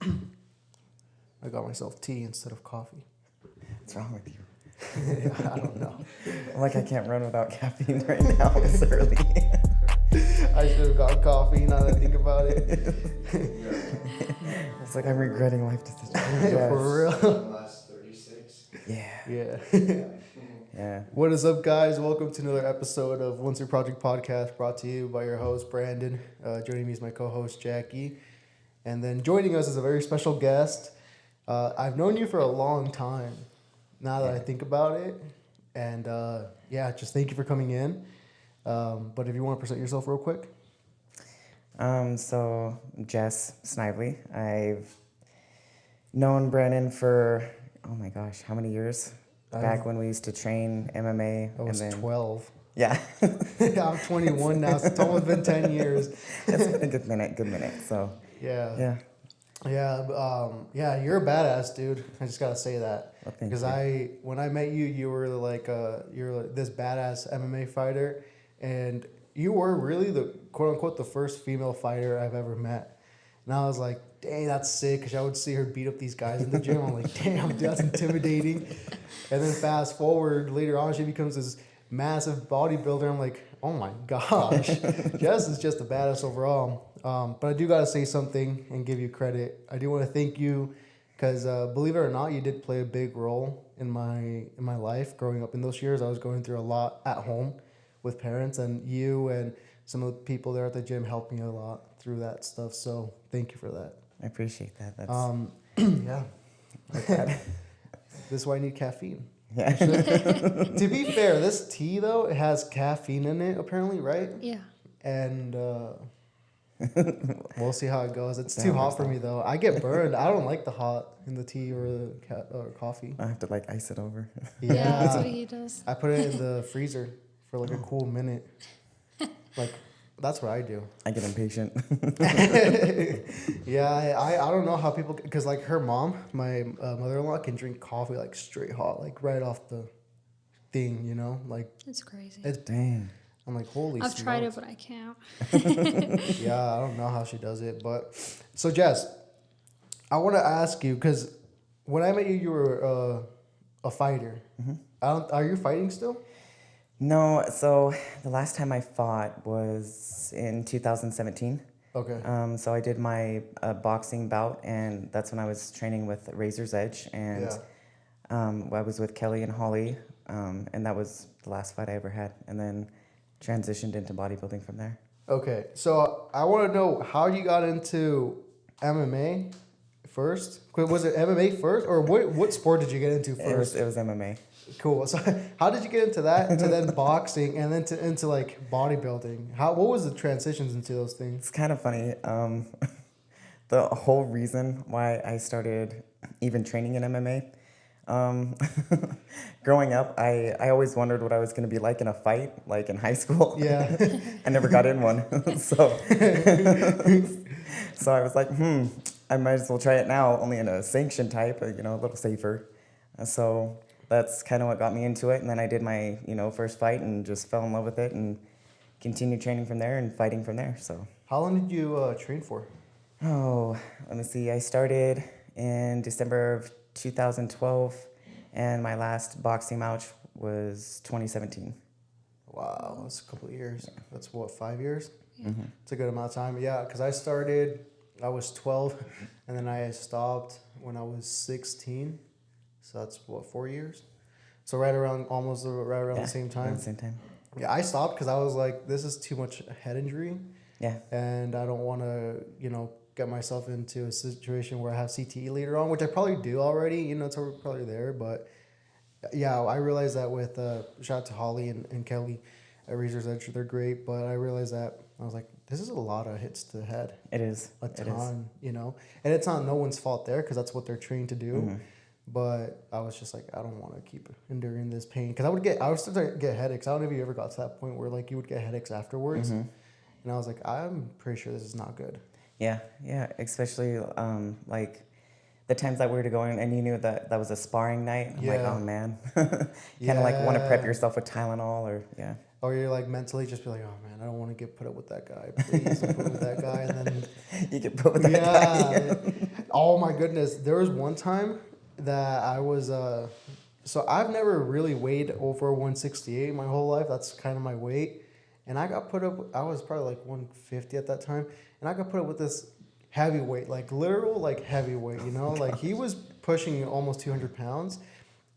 I got myself tea instead of coffee. What's wrong with you? Yeah, I don't know. Like I can't run without caffeine right now. It's early. I should have got coffee now that I think about it. It's like I'm regretting life decisions. Yes. For real. Last 36. Yeah. Yeah. Yeah. What is up, guys? Welcome to another episode of Once Your Project Podcast, brought to you by your host, Brandon. Joining me is my co-host, Jackie. And then joining us is a very special guest. I've known you for a long time, now that I think about it. And just thank you for coming in. But if you want to present yourself real quick. So Jess Snively. I've known Brandon for, oh my gosh, how many years? Back when we used to train MMA. I was 12. Yeah. I'm 21 now, so it's almost been 10 years. It's been a good minute. So Yeah, you're a badass, dude. I just gotta say that. Well, thank Because you. when I met you, you were you're this badass MMA fighter, and you were really the quote unquote the first female fighter I've ever met. And I was like, dang, that's sick. Because I would see her beat up these guys in the gym. I'm like, damn, dude, that's intimidating. And then fast forward, later on, she becomes this massive bodybuilder. I'm like, oh my gosh, Jess is just a badass overall. But I do got to say something and give you credit. I do want to thank you because believe it or not, you did play a big role in my life growing up in those years. I was going through a lot at home with parents, and you and some of the people there at the gym helped me a lot through that stuff. So thank you for that. I appreciate that. That's Yeah. This is why I need caffeine. yeah. To be fair, this tea though, it has caffeine in it apparently, right? Yeah. And we'll see how it goes. It's too hot for me though. I get burned. I don't like the hot in the tea or the coffee. I have to like ice it over. Yeah, that's what he does. I put it in the freezer for like a cool minute. Like that's what I do. I get impatient. Yeah, I don't know how people, because like her mom, my mother-in-law, can drink coffee like straight hot, like right off the thing, you know, like It's crazy. it's. Dang. I'm like, holy. I've tried it, smokes. but I can't. Yeah, I don't know how she does it, but so Jess, I want to ask you because when I met you, you were a fighter. Are you fighting still? No, so the last time I fought was in 2017. Okay. So I did my boxing bout, and that's when I was training with Razor's Edge, and I was with Kelly and Holly, and that was the last fight I ever had, and then transitioned into bodybuilding from there. Okay, so I want to know how you got into MMA first. Was it MMA first, or what sport did you get into first? It was MMA. Cool. So how did you get into that, to then boxing, and then into like bodybuilding? What was the transitions into those things? It's kind of funny. The whole reason why I started even training in MMA, growing up, I always wondered what I was going to be like in a fight, like in high school. Yeah. I never got in one. so I was like, I might as well try it now, only in a sanctioned type, a little safer. So that's kind of what got me into it. And then I did my, first fight and just fell in love with it and continued training from there and fighting from there. So. How long did you train for? Oh, let me see. I started in December of 2012, and my last boxing match was 2017. Wow, that's a couple of years. Yeah. That's what, 5 years? Yeah. Mm-hmm. It's a good amount of time. Yeah, because I was 12, and then I stopped when I was 16. So that's what, 4 years? So right around the same time. Around the same time. Yeah, I stopped because I was like, this is too much head injury. Yeah. And I don't want to, get myself into a situation where I have CTE later on, which I probably do already. It's probably there. But yeah, I realized that with shout out to Holly and Kelly at Razor's Edge. They're great. But I realized that I was like, this is a lot of hits to the head. It is. A ton, And it's not no one's fault there because that's what they're trained to do. Mm-hmm. But I was just like, I don't want to keep enduring this pain because I was starting to get headaches. I don't know if you ever got to that point where like you would get headaches afterwards, and I was like, I'm pretty sure this is not good. Yeah, especially like the times that we were to go in and you knew that that was a sparring night, I'm like, Yeah. oh man. Kind of like want to prep Yeah. yourself with Tylenol or, yeah. Or you're like mentally just be like, oh man, I don't want to get put up with that guy. Please don't put up with that guy. And then, You get put with that guy. yeah. Oh my goodness. There was one time that I was, so I've never really weighed over 168 my whole life. That's kind of my weight. And I got put up, I was probably like 150 at that time. And I got put up with this heavyweight, like literal, like heavyweight, you know, like he was pushing almost 200 pounds.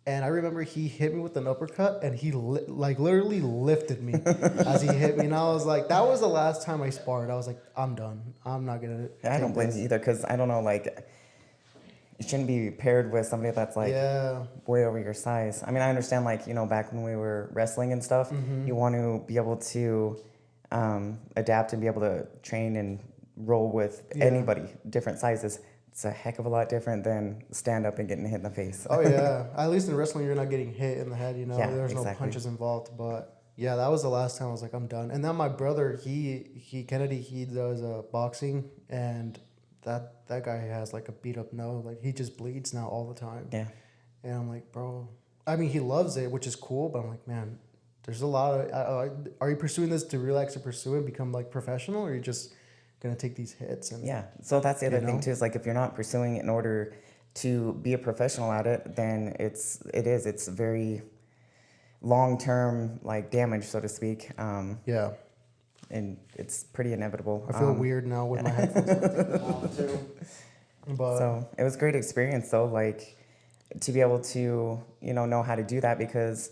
And I remember he hit me with an uppercut, and he like literally lifted me as he hit me. And I was like, that was the last time I sparred. I was like, I'm done. I'm not gonna. I don't blame you either, because I don't know, like, it shouldn't be paired with somebody that's like way over your size. I mean, I understand, like, you know, back when we were wrestling and stuff, you want to be able to adapt and be able to train and roll with anybody, different sizes. It's a heck of a lot different than stand up and getting hit in the face. Oh yeah, at least in wrestling, you're not getting hit in the head. You know, there's no punches involved. But yeah, that was the last time I was like, I'm done. And then my brother, Kennedy, he does boxing, and that guy has like a beat up nose. Like he just bleeds now all the time. Yeah. And I'm like, bro. I mean, he loves it, which is cool. But I'm like, man, there's a lot of. Are you pursuing this to really actually pursue and become like professional, or are you just gonna take these hits? And So that's the other thing too, is like, if you're not pursuing it in order to be a professional at it, then it's very long-term, like, damage, so to speak. Yeah. And it's pretty inevitable. I feel weird now with my headphones on too. But so it was a great experience though, like, to be able to, you know how to do that, because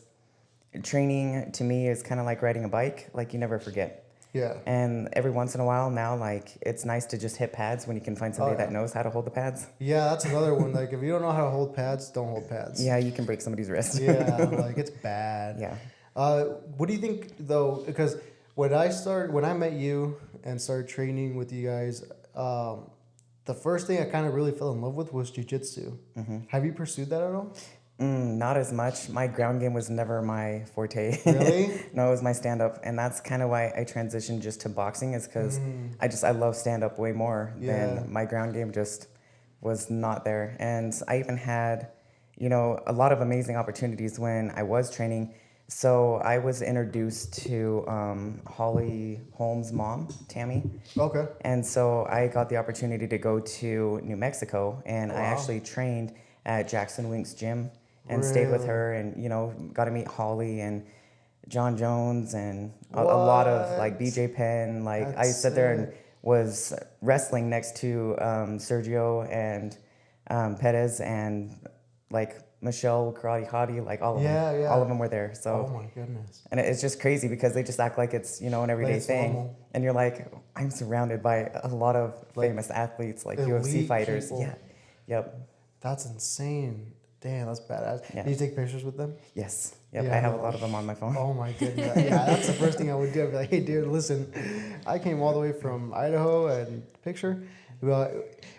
training to me is kind of like riding a bike. Like, you never forget. yeah. And every once in a while now, like, it's nice to just hit pads when you can find somebody that knows how to hold the pads. Yeah, that's another one. Like, if you don't know how to hold pads, don't hold pads. Yeah, you can break somebody's wrist. Yeah, like, it's bad. Yeah. What do you think, though? Because when I met you and started training with you guys, the first thing I kind of really fell in love with was jiu-jitsu. Have you pursued that at all? Not as much. My ground game was never my forte. Really? No, it was my stand-up. And that's kind of why I transitioned just to boxing, is because I love stand-up way more than my ground game just was not there. And I even had, you know, a lot of amazing opportunities when I was training. So I was introduced to Holly Holmes' mom, Tammy. Okay. And so I got the opportunity to go to New Mexico, and I actually trained at Jackson Wink's gym and stayed with her, and, you know, got to meet Holly and John Jones and a lot of, like, BJ Penn. Like, I sat there and was wrestling next to Sergio and Perez and, like, Michelle Karate Hottie, like, all of them. All of them were there. So, oh my goodness. And it's just crazy because they just act like it's, you know, an everyday thing. Normal. And you're like, I'm surrounded by a lot of famous athletes, like UFC fighters. People. Yeah. Yep. That's insane. Damn, that's badass. Yeah. Did you take pictures with them? Yes. Yep. I have a lot of them on my phone. Oh my goodness. Yeah, that's the first thing I would do. I'd be like, hey, dude, listen, I came all the way from Idaho and picture. But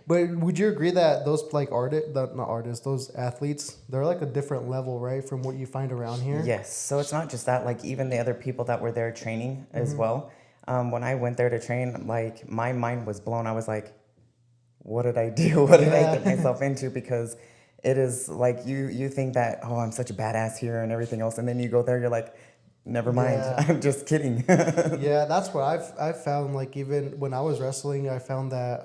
would you agree that those, like, those athletes, they're like a different level, right, from what you find around here? Yes. So it's not just that, like, even the other people that were there training as well. When I went there to train, like, my mind was blown. I was like, what did I do? What did I get myself into? Because it is like, you think that, oh, I'm such a badass here and everything else. And then you go there, you're like, never mind. I'm just kidding. Yeah, that's what I've found. Like, even when I was wrestling, I found that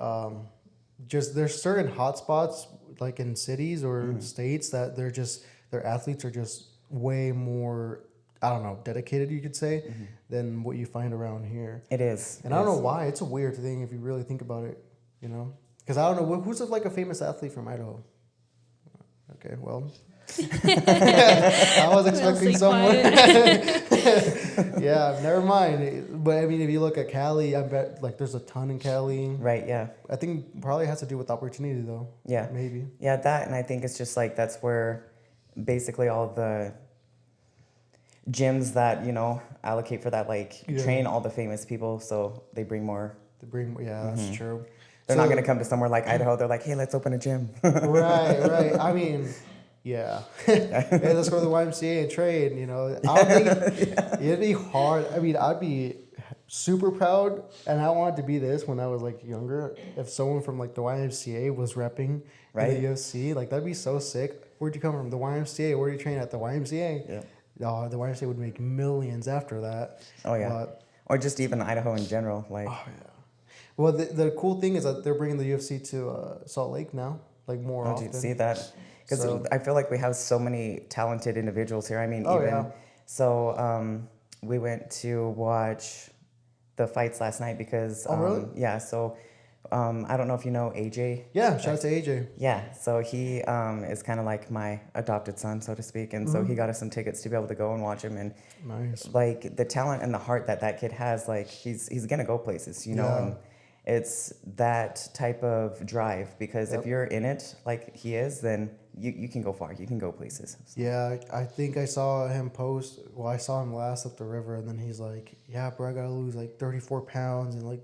just there's certain hot spots, like in cities or states, that their athletes are just way more, I don't know, dedicated, you could say, than what you find around here. It is. And I don't know why. It's a weird thing if you really think about it, you know? Because I don't know, who's like a famous athlete from Idaho? Okay, well, I was expecting someone. Yeah, never mind. But I mean, if you look at Cali, I bet, like, there's a ton in Cali. Right, yeah. I think probably has to do with opportunity, though. Yeah. Maybe. Yeah, that, and I think it's just like, that's where basically all the gyms that, you know, allocate for that, like, train all the famous people, so they bring more. That's true. They're not going to come to somewhere like Idaho. They're like, hey, let's open a gym. Right. I mean, yeah. Hey, let's go to the YMCA and train, you know. I don't think it'd be hard. I mean, I'd be super proud, and I wanted to be this when I was like younger. If someone from like the YMCA was repping in Right. the UFC, like that'd be so sick. Where'd you come from? The YMCA. Where do you train at? The YMCA. Yeah. Oh, the YMCA would make millions after that. Oh yeah. But, Or just even Idaho in general. Like, oh yeah. Well, the cool thing is that they're bringing the UFC to Salt Lake now, like more oh, often. dude, see that? Because So- I feel like we have so many talented individuals here. I mean, Oh, even yeah. so, we went to watch the fights last night because Oh, really? yeah. So, I don't know if you know AJ. Yeah, shout out to AJ. Yeah, so he is kind of like my adopted son, so to speak, and so he got us some tickets to be able to go and watch him. And Nice. like the talent and the heart that kid has, like he's gonna go places, you know. Yeah. And it's that type of drive because Yep. if you're in it like he is, then you can go far, you can go places. So, Yeah, I think I saw him post. Well, I saw him last up the river, and then he's like, "Yeah, bro, I gotta lose like 34 pounds in like,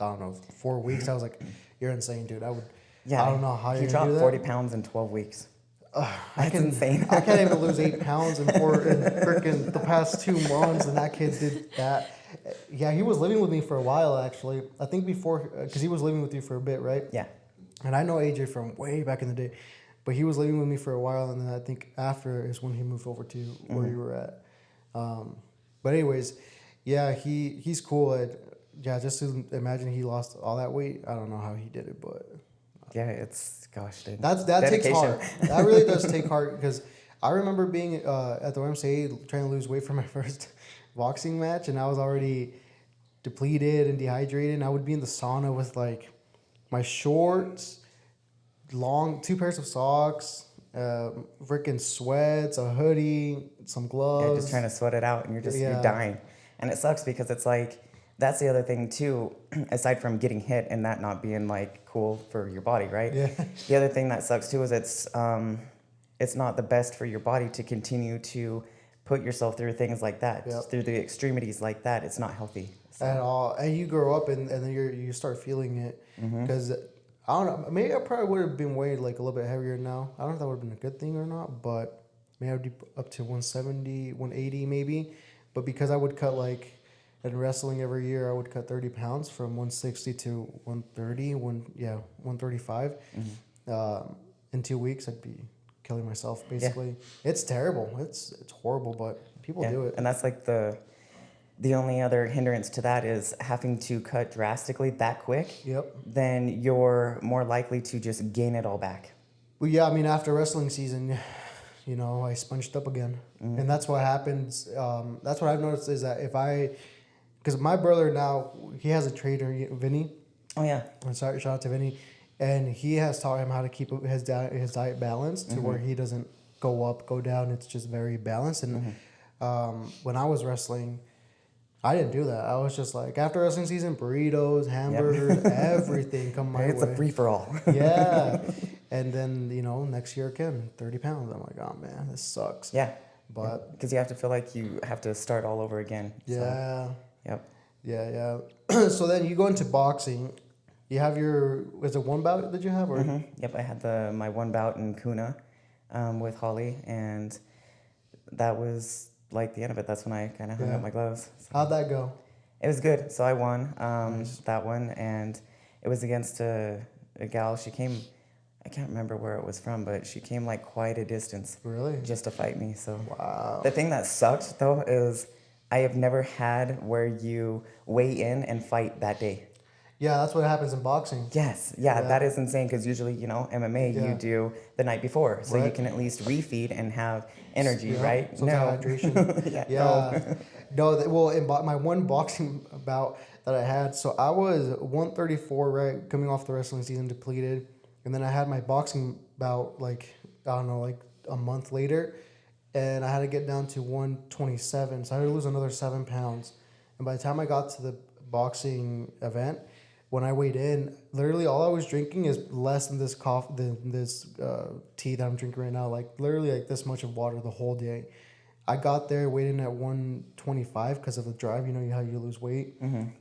I don't know, 4 weeks." I was like, "You're insane, dude. I don't know how he you're gonna dropped do that." 40 pounds in 12 weeks. That's insane. I can't even lose 8 pounds in freaking the past 2 months, and that kid did that. Yeah, he was living with me for a while actually. I think before, because he was living with you for a bit, right? Yeah. And I know AJ from way back in the day, but he was living with me for a while, and then I think after is when he moved over to where you were at. But anyways, yeah, he's cool. Yeah, just to imagine he lost all that weight. I don't know how he did it, but Yeah, it's gosh, dude. that takes Dedication. heart. That really does take heart because I remember being at the YMCA trying to lose weight for my first boxing match, and I was already depleted and dehydrated. And I would be in the sauna with like my shorts, long 2 pairs of socks, freaking sweats, a hoodie, some Yeah, gloves. just trying to sweat it out, and you're Yeah. dying, and it sucks because it's like that's the other thing too. Aside from getting hit and that not being like cool for your body, right? Yeah. The other thing that sucks too is it's not the best for your body to continue to put yourself through things like that, Yep. through the extremities like that. It's not healthy. So, At all, and you grow up and then you start feeling it because I don't know. Maybe I probably would have been weighed like a little bit heavier now. I don't know if that would have been a good thing or not, but maybe I'd be up to 170, 180 maybe. But because I would cut like in wrestling every year, I would cut 30 pounds from 160 to 130, 135. In 2 weeks, I'd be killing myself basically. It's terrible. It's horrible, but people yeah. do it. And that's like the only other hindrance to that is having to cut drastically that quick. Yep. Then you're more likely to just gain it all back. Well, yeah, I mean, after wrestling season, you know, I sponged up again. And that's what happens. That's what I've noticed is that because my brother now, he has a trainer, Vinny. Oh yeah. I'm sorry, shout out to Vinny. And he has taught him how to keep his diet balanced to where he doesn't go up, go down. It's just very balanced. And when I was wrestling, I didn't do that. I was just like, after wrestling season, burritos, hamburgers, everything come my It's way. a free for all. Yeah. And then, you know, next year again, 30 pounds. I'm like, oh man, this sucks. Yeah. But because you have to feel like you have to start all over again. So, yeah. yep. Yeah. So then you go into boxing. You have was it one bout that you have? Or? Yep, I had my one bout in Kuna with Holly, and that was like the end of it. That's when I kind of hung up my gloves. So. How'd that go? It was good. So I won that one, and it was against a gal. She came, I can't remember where it was from, but she came like quite a distance. Really? Just to fight me. So Wow. the thing that sucked though is I have never had where you weigh in and fight that day. Yeah, that's what happens in boxing. Yes, yeah, that is insane because usually, you know, MMA you do the night before, so you can at least refeed and have energy, right? Some kind of hydration. Yeah. Well, in my one boxing bout that I had, so I was 134, right, coming off the wrestling season, depleted, and then I had my boxing bout like I don't know, like a month later, and I had to get down to 127, so I had to lose another 7 pounds, and by the time I got to the boxing event. When I weighed in, literally all I was drinking is less than this tea that I'm drinking right now. Like literally like this much of water the whole day. I got there weighed in at 125 because of the drive. You know how you lose weight. And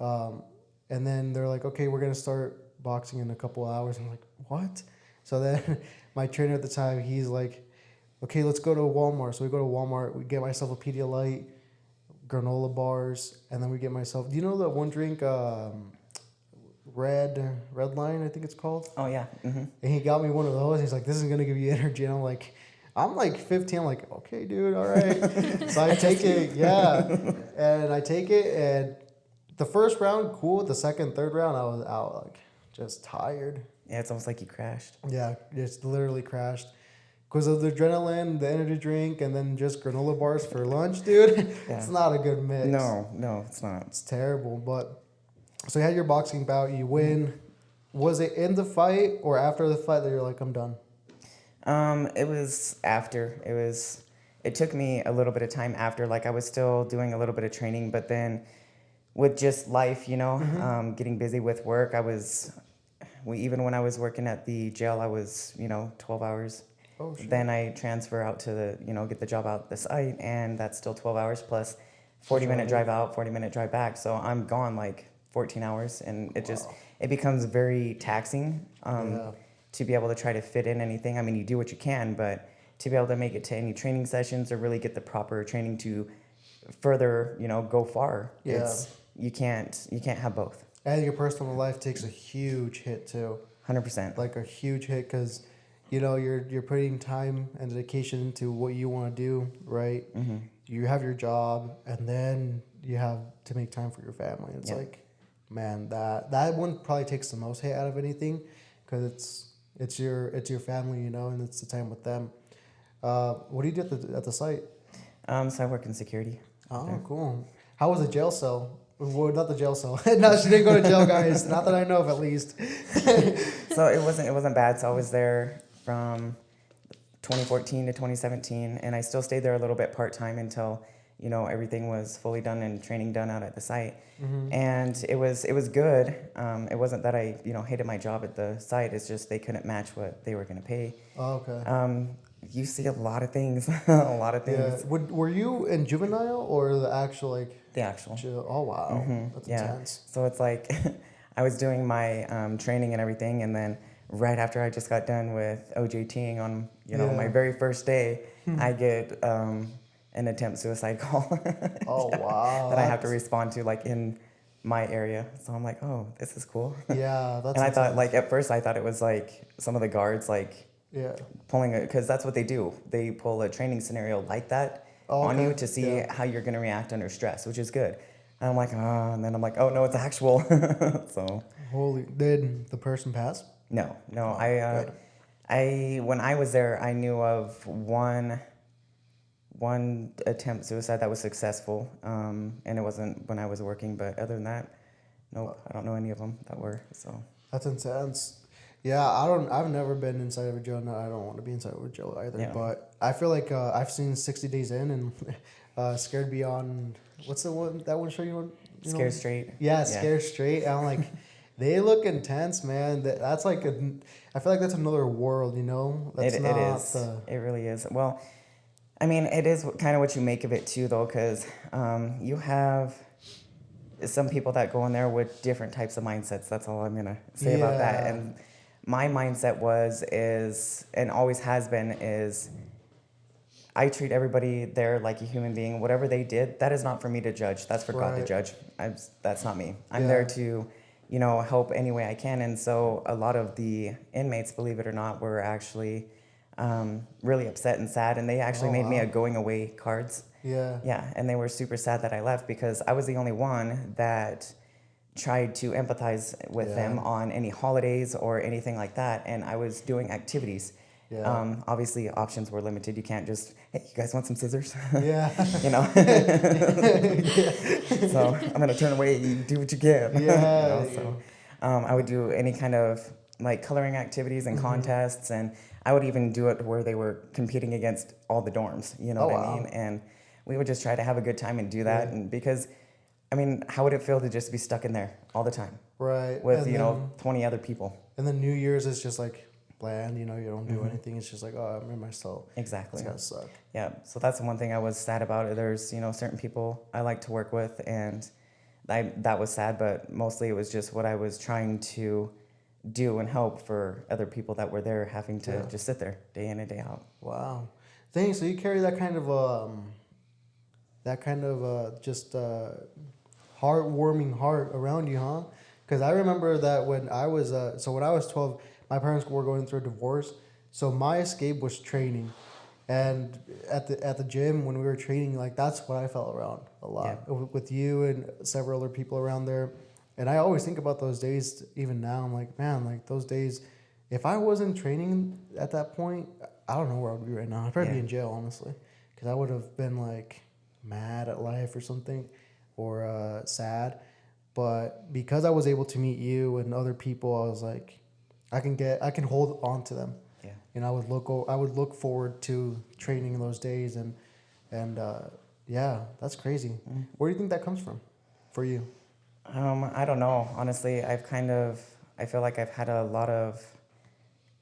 then they're like, okay, we're gonna start boxing in a couple hours. I'm like, what? So then my trainer at the time, he's like, okay, let's go to Walmart. So we go to Walmart. We get myself a Pedialyte. granola bars, and then we get myself. Do you know that one drink, Red Line? I think it's called. Oh yeah. And he got me one of those. He's like, "This is gonna give you energy." And I'm like 15. I'm like, "Okay, dude, all right." So I take it, yeah, and I take it, and the first round, cool. The second, third round, I was out, like, just tired. Yeah, it's almost like you crashed. Yeah, just literally crashed. Because of the adrenaline, the energy drink, and then just granola bars for lunch, dude. Yeah. It's not a good mix. No, it's not. It's terrible. But so you had your boxing bout, you win. Was it in the fight or after the fight that you're like, I'm done? It was after. It took me a little bit of time after. Like I was still doing a little bit of training, but then with just life, getting busy with work, even when I was working at the jail, I was, 12 hours. Oh, shit. Then I transfer out to get the job out the site, and that's still 12 hours plus 40-minute drive out, 40-minute drive back. So I'm gone like 14 hours, and it becomes very taxing to be able to try to fit in anything. I mean, you do what you can, but to be able to make it to any training sessions or really get the proper training to further, go far, you can't have both. And your personal life takes a huge hit too. 100%. Like a huge hit because, you're putting time and dedication into what you want to do, right? Mm-hmm. You have your job, and then you have to make time for your family. It's like, man, that one probably takes the most hit out of anything because it's your family, and it's the time with them. What do you do at the site? So I work in security. Oh, there. cool. How was the jail cell? Well, not the jail cell. No, she didn't go to jail, guys. Not that I know of, at least. So it wasn't bad. So I was there from 2014 to 2017, and I still stayed there a little bit part-time until everything was fully done and training done out at the site. Mm-hmm. And it was good. It wasn't that I hated my job at the site. It's just they couldn't match what they were going to pay. Oh, okay. You see a lot of things. A lot of things. Yeah. Were you in juvenile or the actual The actual. jail? Oh, wow. Mm-hmm. That's Yeah. intense. So it's like I was doing my training and everything, and then right after I just got done with OJTing on my very first day, I get an attempt suicide call. Oh, wow. That I have to respond to like in my area. So I'm like, oh, this is cool. Yeah, that's And I thought intense. at first I thought it was like some of the guards pulling it, because that's what they do. They pull a training scenario like that on you to see how you're going to react under stress, which is good. And I'm like, oh, and then I'm like, oh no, it's actual. So. Did the person pass? No. Good. When I was there, I knew of one attempt suicide that was successful, and it wasn't when I was working. But other than that, nope, I don't know any of them that were. So That's intense. Yeah, I've never been inside of a jail. No, I don't want to be inside of a jail either. Yeah. But I feel like I've seen 60 Days In and Scared Beyond. What's the one? That one show you want? Scared Straight. Yeah, Scared Straight. I'm like, they look intense, man. That's like I feel like that's another world. That's It is. It really is. Well, I mean, it is kind of what you make of it too, though, because you have some people that go in there with different types of mindsets. That's all I'm gonna say about that. And my mindset is and always has been is I treat everybody there like a human being. Whatever they did, that is not for me to judge. That's for God to judge. That's not me. I'm there to, help any way I can. And so a lot of the inmates, believe it or not, were actually really upset and sad. And they actually made me a going away cards. Yeah. Yeah. And they were super sad that I left because I was the only one that tried to empathize with them on any holidays or anything like that. And I was doing activities. Yeah. Obviously, options were limited. You can't just, hey, you guys want some scissors? Yeah. So I'm going to turn away. You do what you can. Yeah. So I would do any kind of like coloring activities and contests. And I would even do it where they were competing against all the dorms. You know what I mean? And we would just try to have a good time and do that. And because, I mean, how would it feel to just be stuck in there all the time? Right. With, 20 other people. And then New Year's is just like bland, you don't do anything. It's just like, oh, I'm in my cell. Exactly. It's gotta suck. Yeah. So that's the one thing I was sad about. There's, certain people I like to work with, and that was sad, but mostly it was just what I was trying to do and help for other people that were there having to just sit there day in and day out. Wow. Dang, so you carry that kind of that kind of just heartwarming heart around you, huh? Because I remember that when I was when I was 12, my parents were going through a divorce, so my escape was training. And at the gym when we were training, like that's what I felt around a lot with you and several other people around there. And I always think about those days even now. I'm like, man, like those days, if I wasn't training at that point, I don't know where I would be right now. I'd probably be in jail, honestly, because I would have been like mad at life or something, or sad. But because I was able to meet you and other people, I was like, I can hold on to them. Yeah. And I would look forward to training in those days, and yeah, that's crazy. Mm. Where do you think that comes from, for you? I don't know. Honestly, I feel like I've had a lot of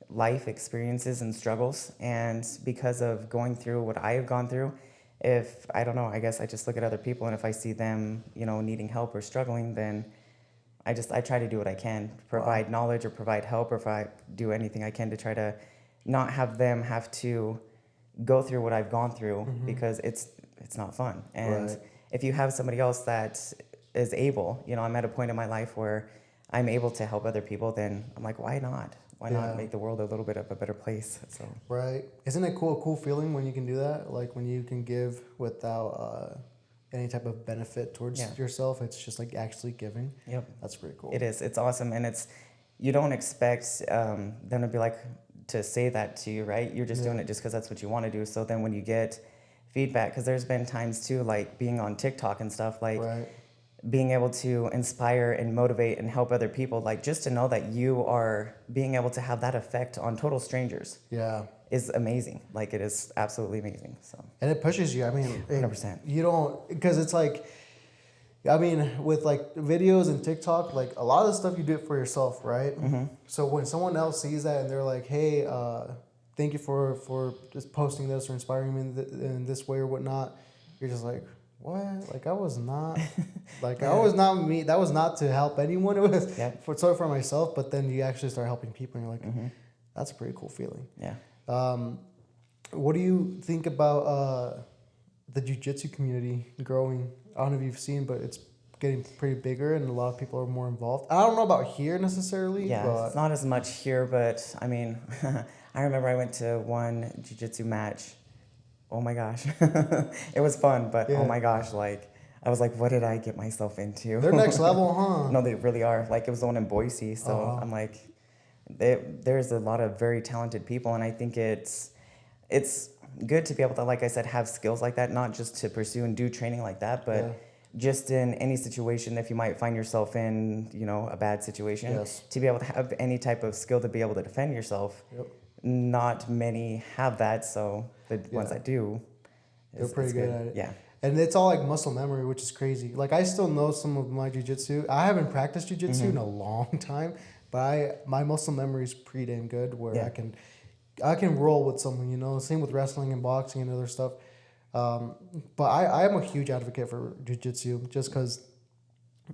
life experiences and struggles, and because of going through what I have gone through, I don't know, I guess I just look at other people, and if I see them, needing help or struggling, then I try to do what I can, provide knowledge or provide help, or if I do anything I can to try to not have them have to go through what I've gone through, because it's not fun. And if you have somebody else that is able, I'm at a point in my life where I'm able to help other people, then I'm like, why not? Why not make the world a little bit of a better place? So Isn't it cool feeling when you can do that? Like when you can give without any type of benefit towards yourself. It's just like actually giving. Yep. That's pretty cool. It is. It's awesome, and you don't expect them to be like to say that to you, right? You're just doing it just because that's what you want to do. So then when you get feedback, because there's been times too, like being on TikTok and stuff, like being able to inspire and motivate and help other people, like just to know that you are being able to have that effect on total strangers. Is amazing. Like it is absolutely amazing. So. And it pushes you. I mean, 100%. You don't, because it's like, I mean, with like videos and TikTok, like a lot of the stuff you do it for yourself, right? So when someone else sees that and they're like, hey, thank you for just posting this or inspiring me in this way or whatnot, you're just like, what? Like I was not, like I was not me. That was not to help anyone. It was for myself. But then you actually start helping people, and you're like, that's a pretty cool feeling. Yeah. What do you think about the jiu-jitsu community growing? I don't know if you've seen, but it's getting pretty bigger, and a lot of people are more involved. I don't know about here necessarily. Yeah, but it's not as much here, but I mean, I remember I went to one jiu-jitsu match. Oh my gosh. It was fun, but oh my gosh, like, I was like, what did I get myself into? They're next level, huh? No, they really are. Like, it was the one in Boise, so I'm like, there's a lot of very talented people, and I think it's good to be able to, like I said, have skills like that, not just to pursue and do training like that, but just in any situation, if you might find yourself in, a bad situation, to be able to have any type of skill to be able to defend yourself. Not many have that, so the ones that do, they're pretty good at it. Yeah. And it's all like muscle memory, which is crazy. Like I still know some of my jiu-jitsu. I haven't practiced jiu-jitsu in a long time, but my muscle memory is pretty damn good where I can roll with someone, Same with wrestling and boxing and other stuff. But I am a huge advocate for jiu-jitsu just because,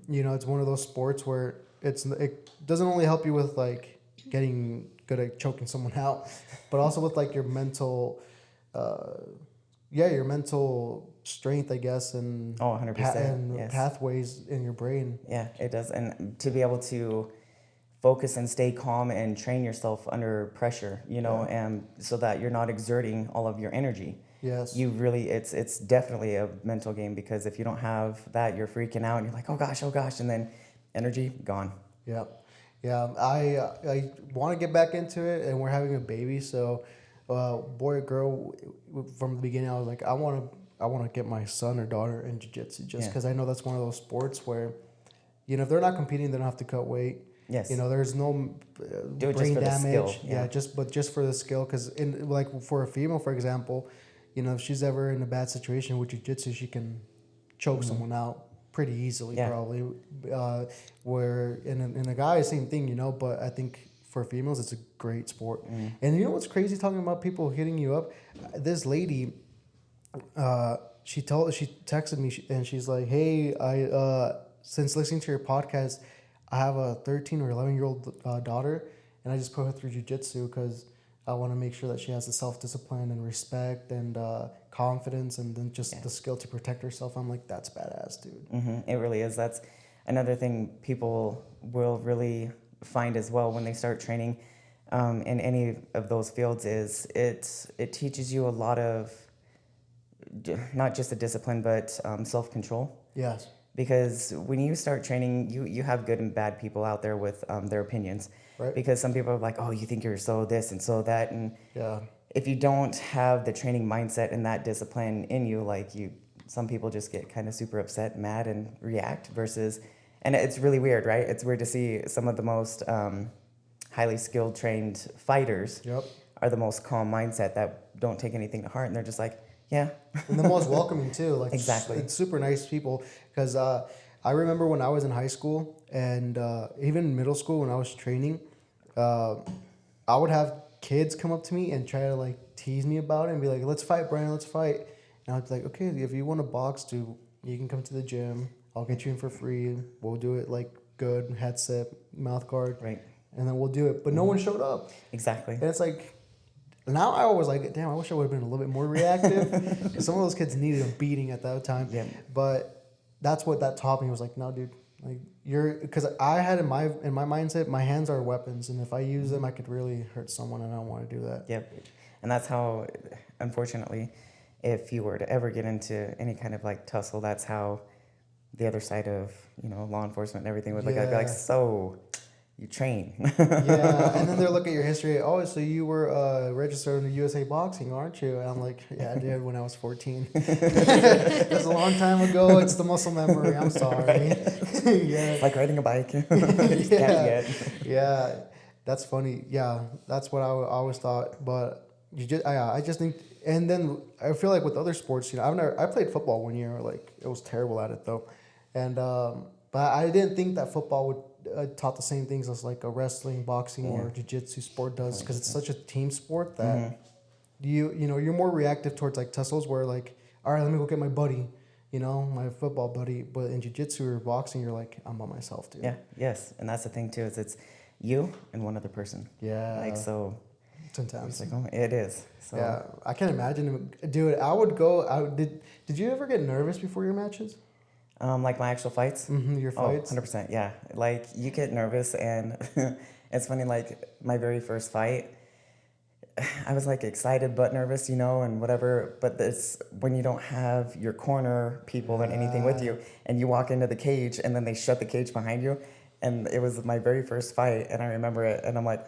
it's one of those sports where it doesn't only help you with like getting good at choking someone out, but also with like your mental, your mental strength, I guess, and 100%, pathways in your brain. Yeah, it does, and to be able to focus and stay calm and train yourself under pressure, and so that you're not exerting all of your energy. Yes. It's definitely a mental game, because if you don't have that, you're freaking out and you're like, oh gosh, and then energy gone. Yeah. Yeah. I want to get back into it, and we're having a baby. So, boy or girl, from the beginning, I was like, I want to get my son or daughter in jiu-jitsu just because I know that's one of those sports where, if they're not competing, they don't have to cut weight. Yes. There's no brain damage. Just for the skill. Because like for a female, for example, if she's ever in a bad situation with jiu-jitsu, she can choke someone out pretty easily, probably. Where in a guy, same thing, But I think for females, it's a great sport. And you know what's crazy? Talking about people hitting you up, this lady, she texted me and she's like, "Hey, since listening to your podcast, I have a 13 or 11-year-old daughter, and I just put her through jiu-jitsu because I want to make sure that she has the self-discipline and respect and confidence, and then just the skill to protect herself. I'm like, that's badass, dude. It really is. That's another thing people will really find as well when they start training in any of those fields is it teaches you a lot of not just a discipline but self-control. Yes. Because when you start training, you have good and bad people out there with their opinions. Right. Because some people are like, oh, you think you're so this and so that. And if you don't have the training mindset and that discipline in you, some people just get kind of super upset, mad, and react versus, and it's really weird, right? It's weird to see some of the most highly skilled, trained fighters are the most calm mindset that don't take anything to heart. And they're just like, yeah. And the most welcoming too. Like exactly. It's super nice people. Because I remember when I was in high school and even in middle school when I was training, I would have kids come up to me and try to like tease me about it and be like, let's fight, Brian, let's fight. And I'd be like, okay, if you want to box, dude, you can come to the gym. I'll get you in for free. We'll do it like good, headset, mouth guard. Right. And then we'll do it. But no one showed up. Exactly. And it's like, now I was like, damn, I wish I would have been a little bit more reactive. Some of those kids needed a beating at that time. Yeah. But that's what that taught me. Was like, no, dude, like because I had in my mindset, my hands are weapons, and if I use them, I could really hurt someone, and I don't want to do that. Yep. And that's how, unfortunately, if you were to ever get into any kind of like tussle, that's how the other side of law enforcement and everything would look at. Be like, so you train. Yeah, and then they'll look at your history. Oh, so you were registered in the USA Boxing, aren't you? And I'm like, yeah, I did when I was 14. That's a long time ago. It's the muscle memory. I'm sorry. Yeah. It's like riding a bike. Yeah, that's funny. Yeah, that's what I always thought. But I just think, and then I feel like with other sports, I played football one year. Like it was terrible at it though, and but I didn't think that football would. Taught the same things as like a wrestling, boxing, or jiu-jitsu sport does, because it's such a team sport that you're more reactive towards like tussles where like, all right, let me go get my buddy, my football buddy. But in jiu-jitsu or boxing, you're like, I'm by myself, dude. Yeah, yes, and that's the thing too, is it's you and one other person. Yeah. Like so. It's intense. It's like, it is. So. Yeah, I can't imagine, dude. I would go. Did you ever get nervous before your matches? Like my actual fights? Your fights? 100%, yeah. Like, you get nervous, and it's funny, like, my very first fight, I was, like, excited but nervous, and whatever, but it's when you don't have your corner people and anything with you, and you walk into the cage, and then they shut the cage behind you, and it was my very first fight, and I remember it, and I'm like,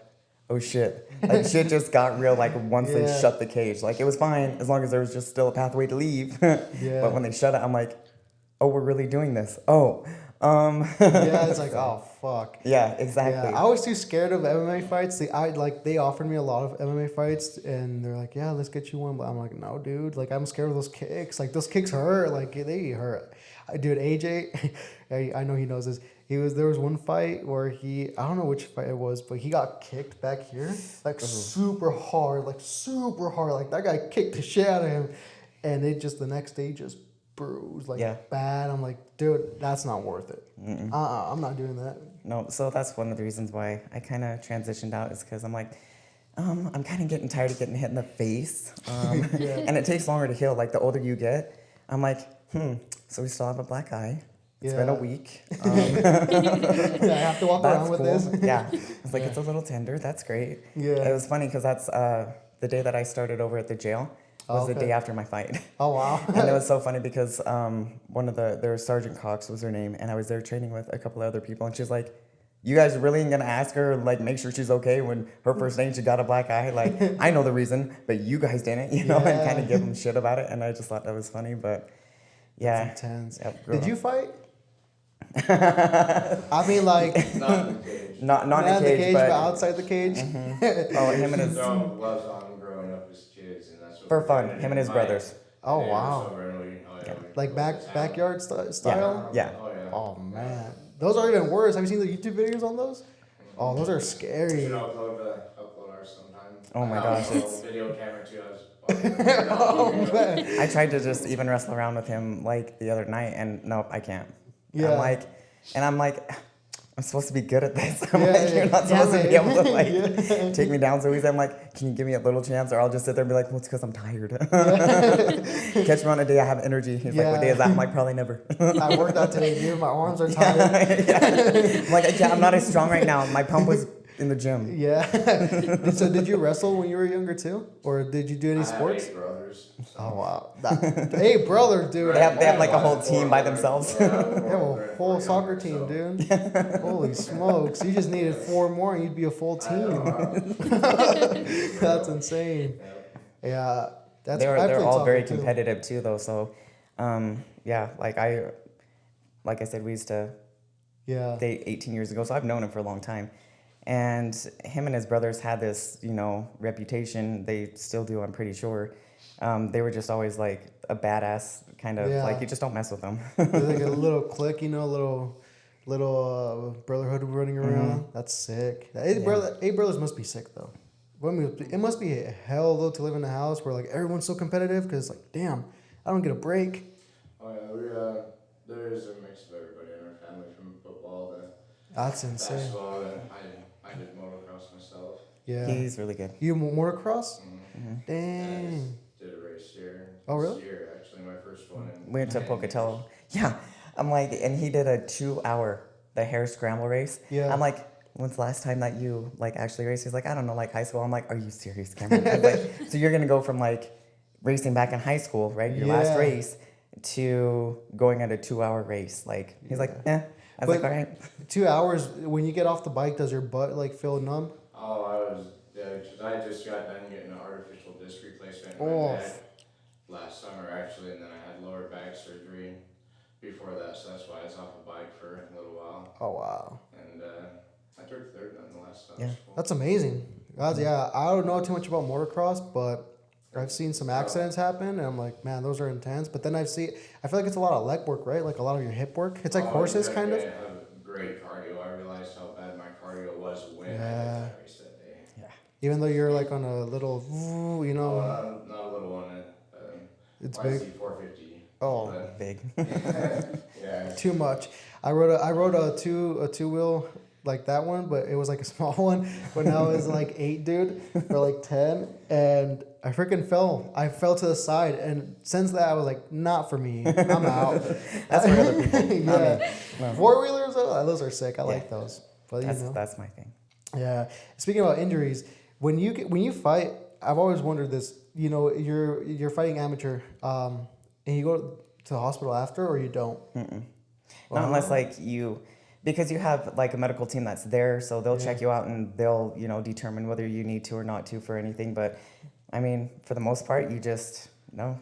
oh, shit. Like, shit just got real, like, once they shut the cage. Like, it was fine as long as there was just still a pathway to leave, but when they shut it, I'm like, oh, we're really doing this. Oh, yeah, it's like, oh, fuck. Yeah, exactly. Yeah, I was too scared of MMA fights. They offered me a lot of MMA fights, and they're like, yeah, let's get you one. But I'm like, no, dude. Like, I'm scared of those kicks. Like, those kicks hurt. Like, they hurt. Dude, AJ, I know he knows this. There was one fight where I don't know which fight it was, but he got kicked back here, like super hard. Like, that guy kicked the shit out of him. And it just, the next day, just bruised, bad. I'm like, dude, that's not worth it. I'm not doing that. No, so that's one of the reasons why I kind of transitioned out, is because I'm like, I'm kind of getting tired of getting hit in the face. And it takes longer to heal. Like, the older you get, I'm like, so we still have a black eye. It's been a week. I have to walk around with this. Yeah. It's like, it's a little tender. That's great. Yeah. It was funny because that's the day that I started over at the jail. Was the day after my fight. Oh, wow. And it was so funny because there was Sergeant Cox was her name, and I was there training with a couple of other people, and she's like, you guys really ain't gonna ask her, like, make sure she's okay when her first name, she got a black eye? Like, I know the reason, but you guys didn't, and kind of give them shit about it, and I just thought that was funny, but yeah. That's intense. Yep, did you fight? I mean, like, not in the cage, but outside the cage. Oh, him and his gloves on growing up as kids, and that's what for fun. Him and his brothers. Oh, wow. Like backyard style. Yeah. Oh man, those are even worse. Have you seen the YouTube videos on those? Oh, those are scary. We should upload ours sometime. Oh my gosh, it's video camera too. Oh man. I tried to just even wrestle around with him like the other night, and nope, I can't. Yeah. I'm like, I'm supposed to be good at this. I'm Yeah, like, yeah. you're not supposed to be able to like Yeah. take me down so easy. I'm like, can you give me a little chance? Or I'll just sit there and be like, well, it's because I'm tired. Catch me on a day I have energy. He's like, what day is that? I'm like, probably never. I worked out today, dude. My arms are tired. I'm like, I'm not as strong right now. My pump was in the gym. Yeah. So did you wrestle when you were younger too? Or did you do any I sports? have 8 brothers. Oh, wow. Hey, brother, dude. They have like a whole team by themselves. They have a whole soccer team, dude. Holy smokes. You just needed 4 more and you'd be a full team. That's insane. Yeah. That's I They're played all soccer very too. competitive too, though. So, yeah, like I said, we used to Yeah. date 18 years ago, so I've known him for a long time. And him and his brothers had this, reputation. They still do, I'm pretty sure. They were just always like a badass kind of, Yeah. like you just don't mess with them. There's like a little clique, little brotherhood running around. That's sick. Eight brothers must be sick though. It must be hell though to live in a house where like everyone's so competitive because like damn, I don't get a break. Oh yeah, there is a mix of everybody in our family, from football to That's insane. basketball. I did motocross myself. Yeah. He's really good. You motocross? Mm-hmm. Dang. Did a race here. Oh, really? This year, actually, my first one. We went to Pocatello. Yeah. I'm like, and he did a 2-hour, the hare scramble race. Yeah. I'm like, when's the last time that you like actually raced? He's like, I don't know, like high school. I'm like, are you serious, Cameron? I was like, so you're going to go from like racing back in high school, right? Your last Yeah. race to going at a 2-hour race. Like, he's like, I was like, all right. 2 hours, when you get off the bike, does your butt like feel numb? Oh, because I just got done getting an artificial disc replacement in Oh. my neck last summer, actually, and then I had lower back surgery before that, so that's why I was off a bike for a little while. Oh, wow. And I took third nonetheless, so Yeah. that's cool. That's amazing. Guys, yeah, I don't know too much about motocross, but I've seen some accidents happen, and I'm like, man, those are intense. But then I feel like it's a lot of leg work, right? Like a lot of your hip work. It's like horses, you kind of. have great cardio. I realized how bad my cardio was when I did Yeah. that race that day. Even though you're like on a little, Not a little one. It's YC big. 450. Oh, But, Big. yeah. too much. I rode a two wheel like that one, but it was like a small one. But now it's like 8, dude, or like 10, and I freaking fell. I fell to the side, and since that I was like, not for me. I'm out. That's for other people. Yeah, No. 4-wheelers, those are sick. I like those. But That's my thing. Yeah. Speaking about injuries, when you fight, I've always wondered this. You're fighting amateur, and you go to the hospital after, or you don't. Not unless like because you have like a medical team that's there, so they'll check you out and they'll, determine whether you need to or not to for anything. But I mean, for the most part, you just,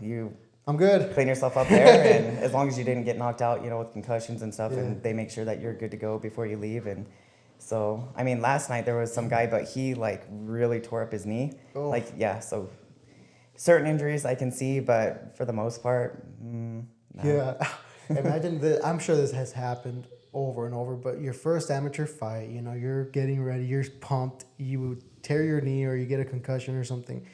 you I'm good. clean yourself up there, and as long as you didn't get knocked out, with concussions and stuff, Yeah. and they make sure that you're good to go before you leave. And so, I mean, last night there was some guy, but he like really tore up his knee. Oh. Like, yeah, so certain injuries I can see, but for the most part, no. Yeah. Imagine that. I'm sure this has happened over and over, but your first amateur fight, you're getting ready, you're pumped, you tear your knee or you get a concussion or something.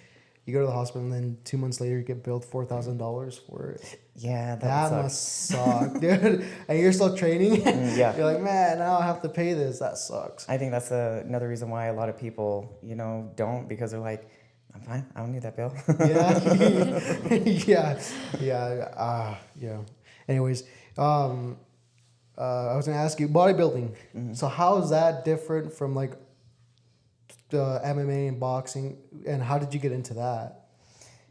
You go to the hospital, and then 2 months later, you get billed $4,000 for it. Yeah, That would must suck, dude. And you're still training. Yeah. You're like, man, now I have to pay this. That sucks. I think that's another reason why a lot of people, don't, because they're like, I'm fine, I don't need that bill. Yeah. Anyways, I was gonna ask you bodybuilding. Mm-hmm. So how is that different from like the MMA and boxing, and how did you get into that?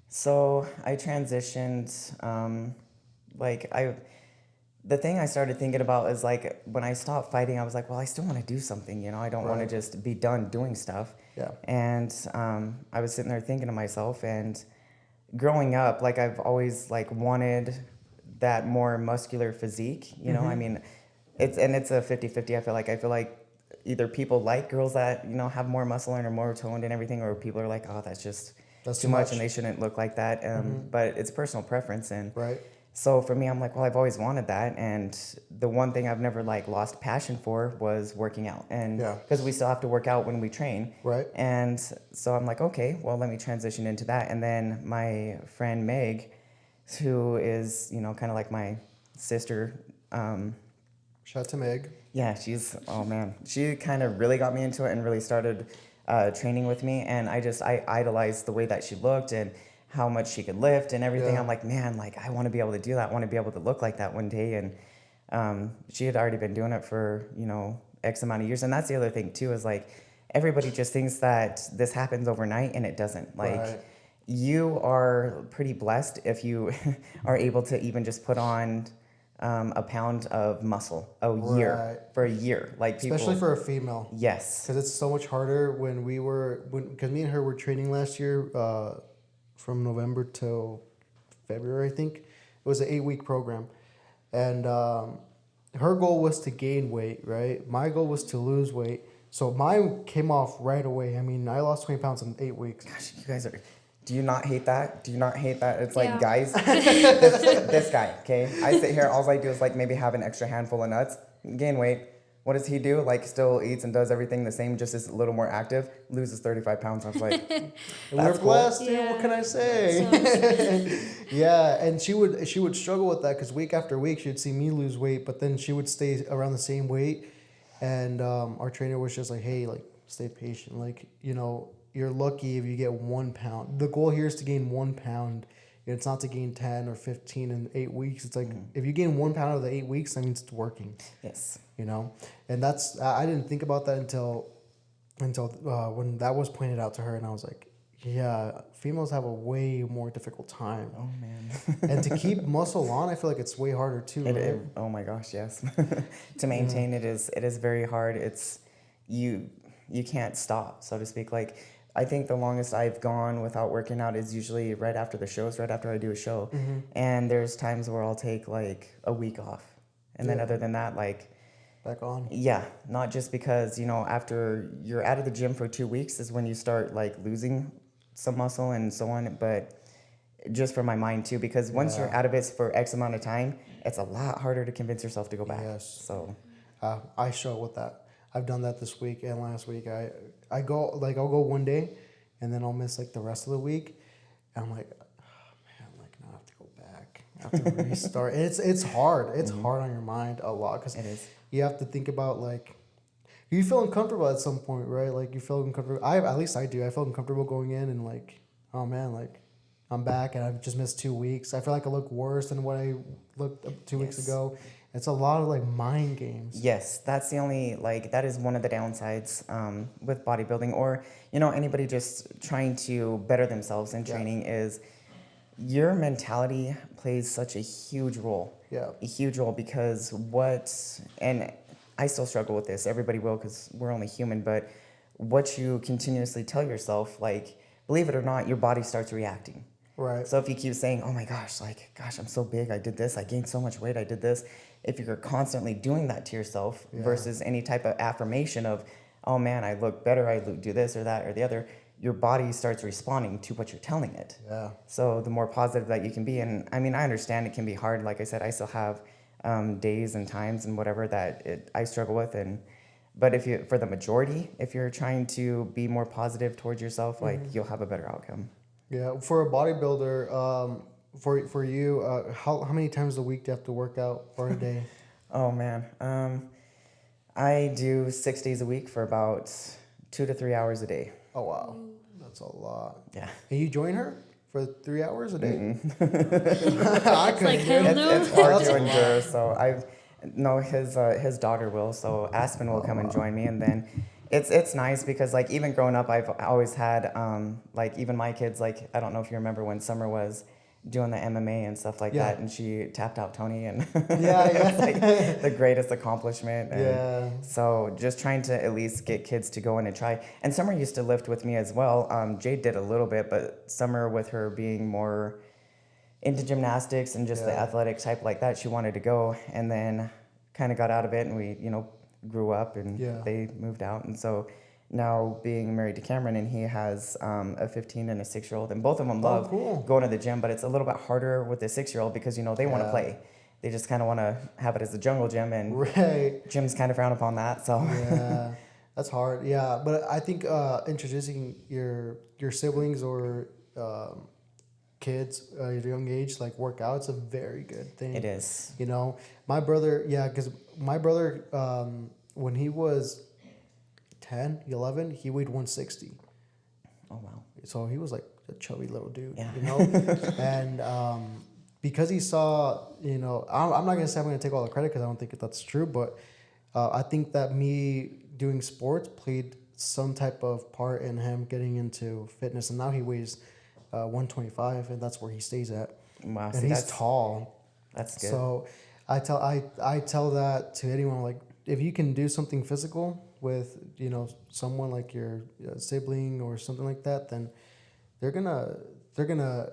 So I transitioned, the thing I started thinking about is like, when I stopped fighting, I was like, well, I still want to do something, I don't want to Right. just be done doing stuff. Yeah. And I was sitting there thinking to myself, and growing up, like I've always like wanted that more muscular physique, I mean, it's a 50-50. I feel like either people like girls that, have more muscle and are more toned and everything, or people are like, oh, that's too much and they shouldn't look like that. But it's personal preference. And Right. so for me, I'm like, well, I've always wanted that. And the one thing I've never like lost passion for was working out. And Yeah. because we still have to work out when we train. Right. And so I'm like, okay, well, let me transition into that. And then my friend Meg, who is, kind of like my sister, Shout out to Meg. Yeah, oh man, she kind of really got me into it and really started training with me. And I idolized the way that she looked and how much she could lift and everything. Yeah. I'm like, man, like I want to be able to do that. I want to be able to look like that one day. And she had already been doing it for, X amount of years. And that's the other thing too, is like everybody just thinks that this happens overnight and it doesn't. Like Right. you are pretty blessed if you are able to even just put on a pound of muscle Right. for a year. Like people, Especially for a female. yes, Because it's so much harder because me and her were training last year from November till February, I think. It was an 8-week program. And her goal was to gain weight, right? My goal was to lose weight. So mine came off right away. I mean, I lost 20 pounds in 8 weeks. gosh, you guys are. Do you not hate that? Do you not hate that? It's like, Yeah. guys, this guy, okay? I sit here, all I do is like maybe have an extra handful of nuts, gain weight. What does he do? Like still eats and does everything the same, just is a little more active, loses 35 pounds. I was like, And that's we're cool. blessed, dude. Yeah. What can I say? Yeah, and she would struggle with that because week after week she'd see me lose weight, but then she would stay around the same weight. And our trainer was just like, hey, like, stay patient. Like, you're lucky if you get 1 pound. The goal here is to gain 1 pound. It's not to gain 10 or 15 in 8 weeks. It's like if you gain 1 pound out of the 8 weeks, that means it's working. Yes. And that's I didn't think about that until when that was pointed out to her, and I was like, yeah, females have a way more difficult time. Oh man. And to keep muscle on, I feel like it's way harder too. Right? Oh my gosh, yes. To maintain it is very hard. It's you can't stop, so to speak. Like I think the longest I've gone without working out is usually right after the shows, right after I do a show. Mm-hmm. And there's times where I'll take like a week off. And then Yeah. other than that, like Back on. yeah, not just because, after you're out of the gym for 2 weeks is when you start like losing some muscle and so on, but just for my mind too, because once you're Yeah. out of it for X amount of time, it's a lot harder to convince yourself to go back. Yes. So I struggle with that. I've done that this week and last week. I'll go one day, and then I'll miss like the rest of the week, and I'm like, oh, man, like now I have to go back. I have to restart. And it's hard. It's hard on your mind a lot because it is. you have to think about like you feel uncomfortable at some point, right? Like you feel uncomfortable. At least I do. I feel uncomfortable going in and like, oh man, like I'm back and I've just missed 2 weeks. I feel like I look worse than what I looked 2 weeks Yes. ago. It's a lot of like mind games. Yes, that's the only, like, that is one of the downsides with bodybuilding or, anybody just trying to better themselves in Yeah. training is your mentality plays such a huge role. Yeah. A huge role because and I still struggle with this, everybody will because we're only human, but what you continuously tell yourself, like, believe it or not, your body starts reacting. Right. So if you keep saying, oh my gosh, I'm so big, I did this, I gained so much weight, I did this. If you're constantly doing that to yourself Yeah. versus any type of affirmation of, oh man, I look better, do this or that or the other, your body starts responding to what you're telling it. Yeah. So the more positive that you can be, and I mean, I understand it can be hard. Like I said, I still have days and times and whatever that I struggle with. But for the majority, if you're trying to be more positive towards yourself, like you'll have a better outcome. Yeah. For a bodybuilder, for you, how many times a week do you have to work out or a day? Oh man, I do 6 days a week for about 2 to 3 hours a day. Oh wow, that's a lot. Yeah. And you join her for 3 hours a day? I It's like, couldn't do it. hell no. It's hard That's to a lot. endure. So his daughter will. So Aspen will come and join me, and then it's nice because like even growing up, I've always had like even my kids, like I don't know if you remember when Summer was doing the MMA and stuff like Yeah. that, and she tapped out Tony, and Yeah, it was yeah. like the greatest accomplishment. And Yeah. so just trying to at least get kids to go in and try. And Summer used to lift with me as well. Jade did a little bit, but Summer, with her being more into gymnastics and just the Yeah. athletic type like that, she wanted to go, and then kind of got out of it, and we grew up, and Yeah. they moved out, and so now being married to Cameron, and he has a 15 and a 6-year-old, and both of them love cool. going to the gym, but it's a little bit harder with the 6-year-old because they want to Yeah. play. They just kind of want to have it as a jungle gym, and Right. gyms kind of frown upon that. So Yeah. That's hard. Yeah, but I think introducing your siblings or kids at a young age like work out, it's a very good thing. It is. You know, my brother, yeah, because my brother, when he was 10, 11, he weighed 160. Oh, wow. So he was like a chubby little dude, Yeah. you know? And because he saw, you know, I'm not going to say I'm going to take all the credit because I don't think that's true, but I think that me doing sports played some type of part in him getting into fitness. And now he weighs 125, and that's where he stays at. Wow. And he's tall. That's good. So I tell that to anyone, like, if you can do something physical with, you know, someone like your sibling or something like that, then they're gonna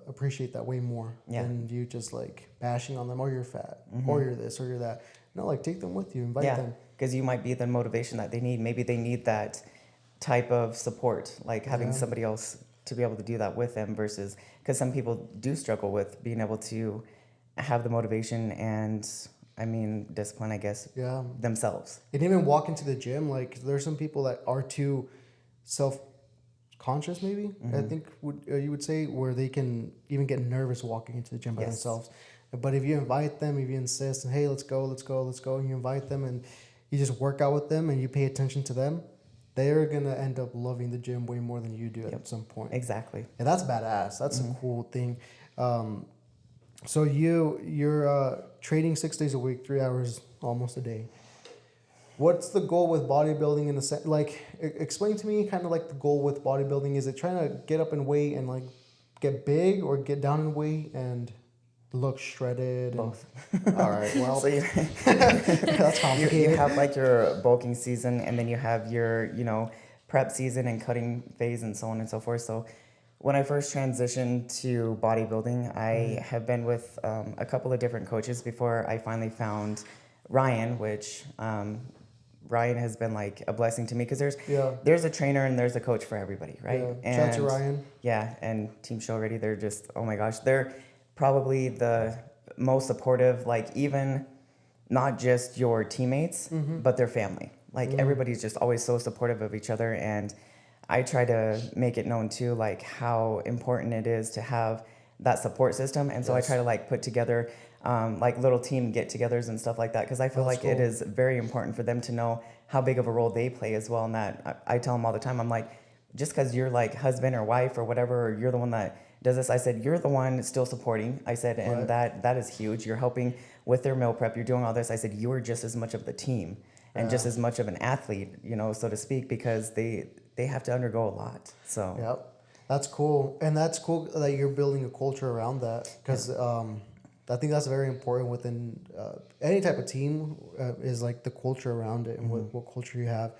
appreciate that way more than you just like bashing on them, or you're fat, or you're this, or you're that. No, like, take them with you, invite them. Because you might be the motivation that they need. Maybe they need that type of support, like having somebody else to be able to do that with them, versus because some people do struggle with being able to have the motivation and, I mean, discipline, I guess, themselves. And even walk into the gym, like, there's some people that are too self-conscious, maybe, I think you would say, where they can even get nervous walking into the gym by themselves. But if you invite them, if you insist, and hey, let's go, and you invite them and you just work out with them and you pay attention to them, they're going to end up loving the gym way more than you do at some point. Exactly. And that's badass. That's a cool thing. So you're training 6 days a week, 3 hours almost a day. What's the goal with bodybuilding in the sense? Like, explain to me kind of like the goal with bodybuilding. Is it trying to get up in weight and like get big, or get down in weight and look shredded? Both. All right. Well, So that's complicated. you have like your bulking season, and then you have your, you know, prep season and cutting phase and so on and so forth. So when I first transitioned to bodybuilding, I have been with a couple of different coaches before I finally found Ryan, which Ryan has been like a blessing to me, because there's a trainer and there's a coach for everybody, right? Yeah. Shout out to Ryan. Yeah, and Team Show Ready, they're just, oh my gosh, they're probably the most supportive, like, even not just your teammates, but their family. Like, everybody's just always so supportive of each other, and I try to make it known too, like, how important it is to have that support system. And so I try to like put together like little team get-togethers and stuff like that, because I feel like it is very important for them to know how big of a role they play as well. And that I tell them all the time, I'm like, just because you're like husband or wife or whatever, or you're the one that does this, I said, you're the one still supporting. I said, and that is huge. You're helping with their meal prep. You're doing all this. I said, you are just as much of the team and just as much of an athlete, you know, so to speak, because they have to undergo a lot. So Yep. That's cool. And that's cool that you're building a culture around that, because I think that's very important within any type of team, is like the culture around it and what culture you have.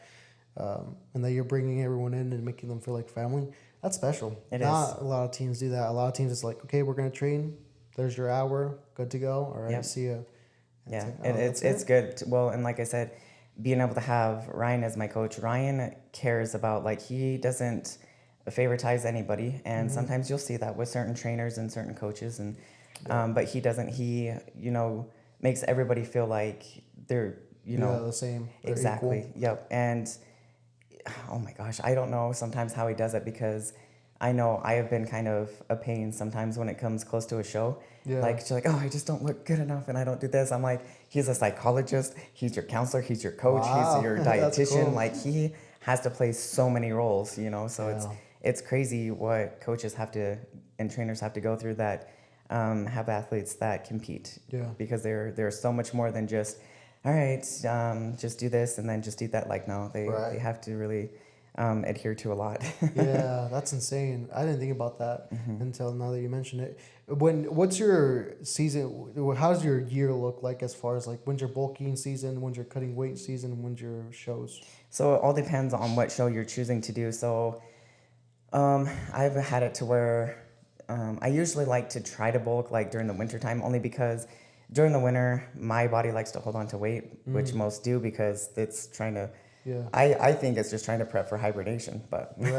And that you're bringing everyone in and making them feel like family. That's special. Not a lot of teams do that. A lot of teams, it's like, okay, we're going to train. There's your hour. Good to go. All right, see ya. Yeah, it's good. Well, and like I said, being able to have Ryan as my coach, Ryan cares about, like, he doesn't favoritize anybody. And sometimes you'll see that with certain trainers and certain coaches. And but he doesn't. He, you know, makes everybody feel like they're, you know, the same. They're exactly. equal. Yep. And oh my gosh, I don't know sometimes how he does it, because I know I have been kind of a pain sometimes when it comes close to a show. Yeah. Like, she's like, oh, I just don't look good enough and I don't do this. I'm like, he's a psychologist, he's your counselor, he's your coach, Wow. he's your That's dietitian. cool. Like, he has to play so many roles, you know. So it's crazy what coaches have to and trainers have to go through that have athletes that compete. Yeah. Because they're so much more than just, all right, just do this and then just do that. Like, no, they have to really adhere to a lot. Yeah, that's insane. I didn't think about that until now that you mentioned it. What's your season? How's your year look like, as far as like, when's your bulking season, when's your cutting weight season, when's your shows? So it all depends on what show you're choosing to do. So I've had it to where I usually like to try to bulk like during the winter time, only because during the winter my body likes to hold on to weight, which most do, because it's trying to. Yeah. I think it's just trying to prep for hibernation, but Right.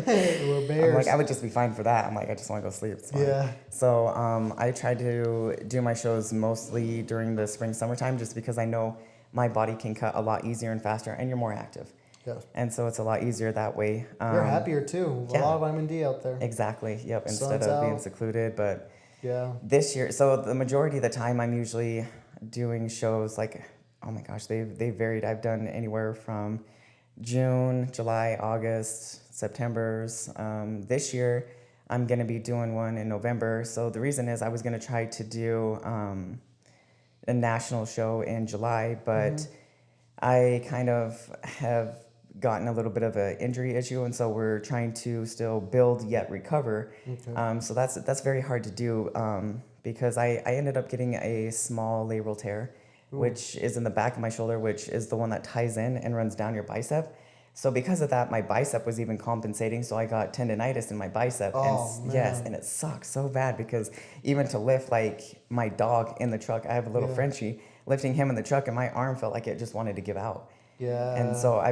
We're bears. I'm like, I would just be fine for that. I'm like, I just want to go sleep. It's fine. Yeah. So I try to do my shows mostly during the spring, summertime, just because I know my body can cut a lot easier and faster, and you're more active. Yes. And so it's a lot easier that way. You're happier too. A yeah. lot of vitamin D out there. Exactly. Yep. Instead Sun's of being out. secluded. But Yeah. this year, so the majority of the time I'm usually doing shows like, oh my gosh, they varied. I've done anywhere from June, July, August, September's. This year, I'm going to be doing one in November. So the reason is I was going to try to do a national show in July, but I kind of have gotten a little bit of an injury issue, and so we're trying to still build yet recover. Okay. So that's very hard to do because I ended up getting a small labral tear, which is in the back of my shoulder, which is the one that ties in and runs down your bicep. So because of that, my bicep was even compensating. So I got tendonitis in my bicep. Oh, and yes, man. and it sucks so bad because even to lift like my dog in the truck, I have a little Yeah. Frenchie, lifting him in the truck and my arm felt like it just wanted to give out. Yeah. And so I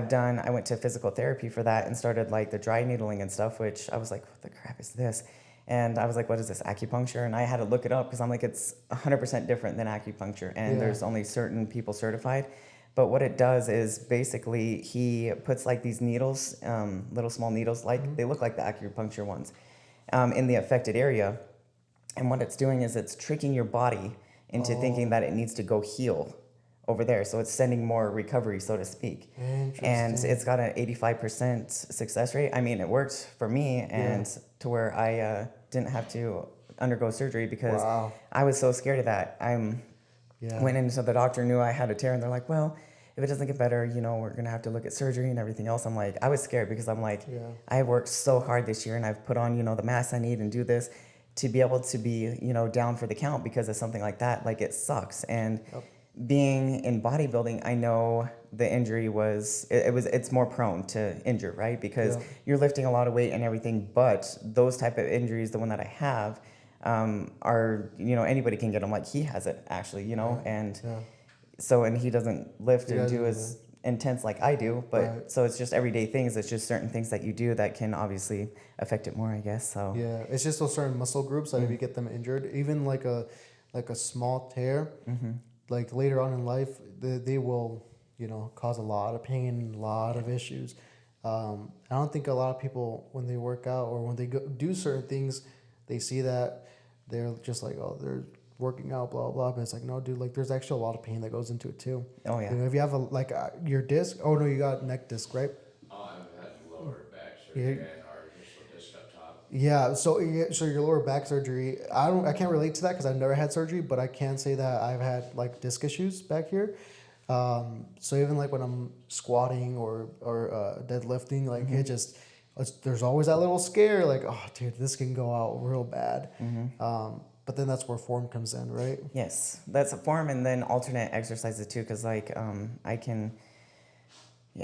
went to physical therapy for that and started like the dry needling and stuff, which I was like, what the crap is this? And I was like, what is this, acupuncture? And I had to look it up because I'm like, it's 100% different than acupuncture. And Yeah. there's only certain people certified. But what it does is basically he puts like these needles, little small needles, like they look like the acupuncture ones, in the affected area. And what it's doing is it's tricking your body into thinking that it needs to go heal over there. So it's sending more recovery, so to speak. And Interesting. it's got an 85% success rate. I mean, it worked for me and to where I didn't have to undergo surgery because Wow. I was so scared of that. Yeah. Went into the doctor, knew I had a tear, and they're like, well, if it doesn't get better, you know, we're gonna have to look at surgery and everything else. I'm like, I was scared because I'm like, Yeah. I have worked so hard this year and I've put on, you know, the mass I need and do this to be able to be, you know, down for the count because of something like that. Like it sucks. And being in bodybuilding, I know the injury it's more prone to injure, right? Because you're lifting a lot of weight and everything, but those type of injuries, the one that I have, are, you know, anybody can get them. Like he has it actually, you know, and so, and he doesn't lift and do as intense like I do, but so it's just everyday things. It's just certain things that you do that can obviously affect it more, I guess. So Yeah, it's just those certain muscle groups that if you get them injured, even like a small tear, like later on in life, they will, you know, cause a lot of pain, a lot of issues. I don't think a lot of people when they work out or when they do certain things, they see that they're just like, oh, they're working out, blah blah. But it's like, no, dude, like there's actually a lot of pain that goes into it too. Oh yeah. You know, if you have your disc, oh no, you got neck disc, right? Oh, I've had lower back surgery and artificial disc up top. Yeah, so your lower back surgery, I can't relate to that because I've never had surgery, but I can say that I've had like disc issues back here. So even like when I'm squatting or deadlifting, like there's always that little scare, like, oh dude, this can go out real bad. But then that's where form comes in, right? Yes, that's a form, and then alternate exercises too, because like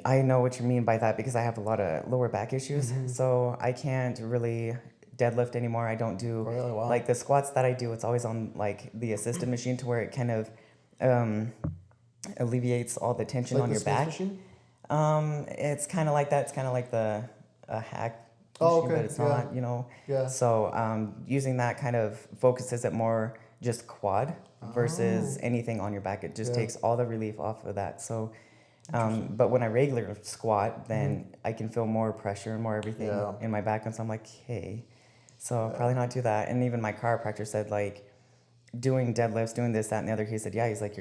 I know what you mean by that because I have a lot of lower back issues, so I can't really deadlift anymore. I don't do like the squats that I do. It's always on like the assisted machine to where it kind of alleviates all the tension Like on the your Smith back. machine? It's kind of like that. It's kind of like the hack. Oh, Machine, okay, but it's not, you know. Yeah. So using that kind of focuses it more just quad versus anything on your back. It just takes all the relief off of that. So, but when I regular squat, then I can feel more pressure and more everything in my back, and so I'm like, hey, so I'll probably not do that. And even my chiropractor said like, doing deadlifts, doing this, that, and the other. He said, yeah, he's like,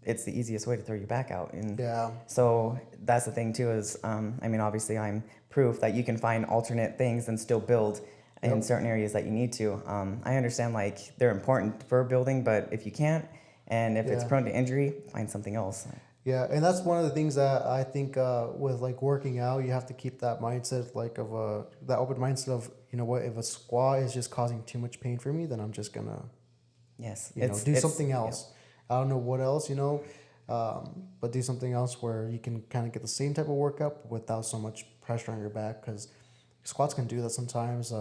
it's the easiest way to throw your back out. And so that's the thing too is, I mean, obviously I'm proof that you can find alternate things and still build in certain areas that you need to. I understand like they're important for building, but if you can't, and if it's prone to injury, find something else. Yeah, and that's one of the things that I think with like working out, you have to keep that mindset like that open mindset of, you know what, if a squat is just causing too much pain for me, then I'm just gonna do something else. I don't know what else, but do something else where you can kind of get the same type of workout without so much pressure on your back, because squats can do that sometimes,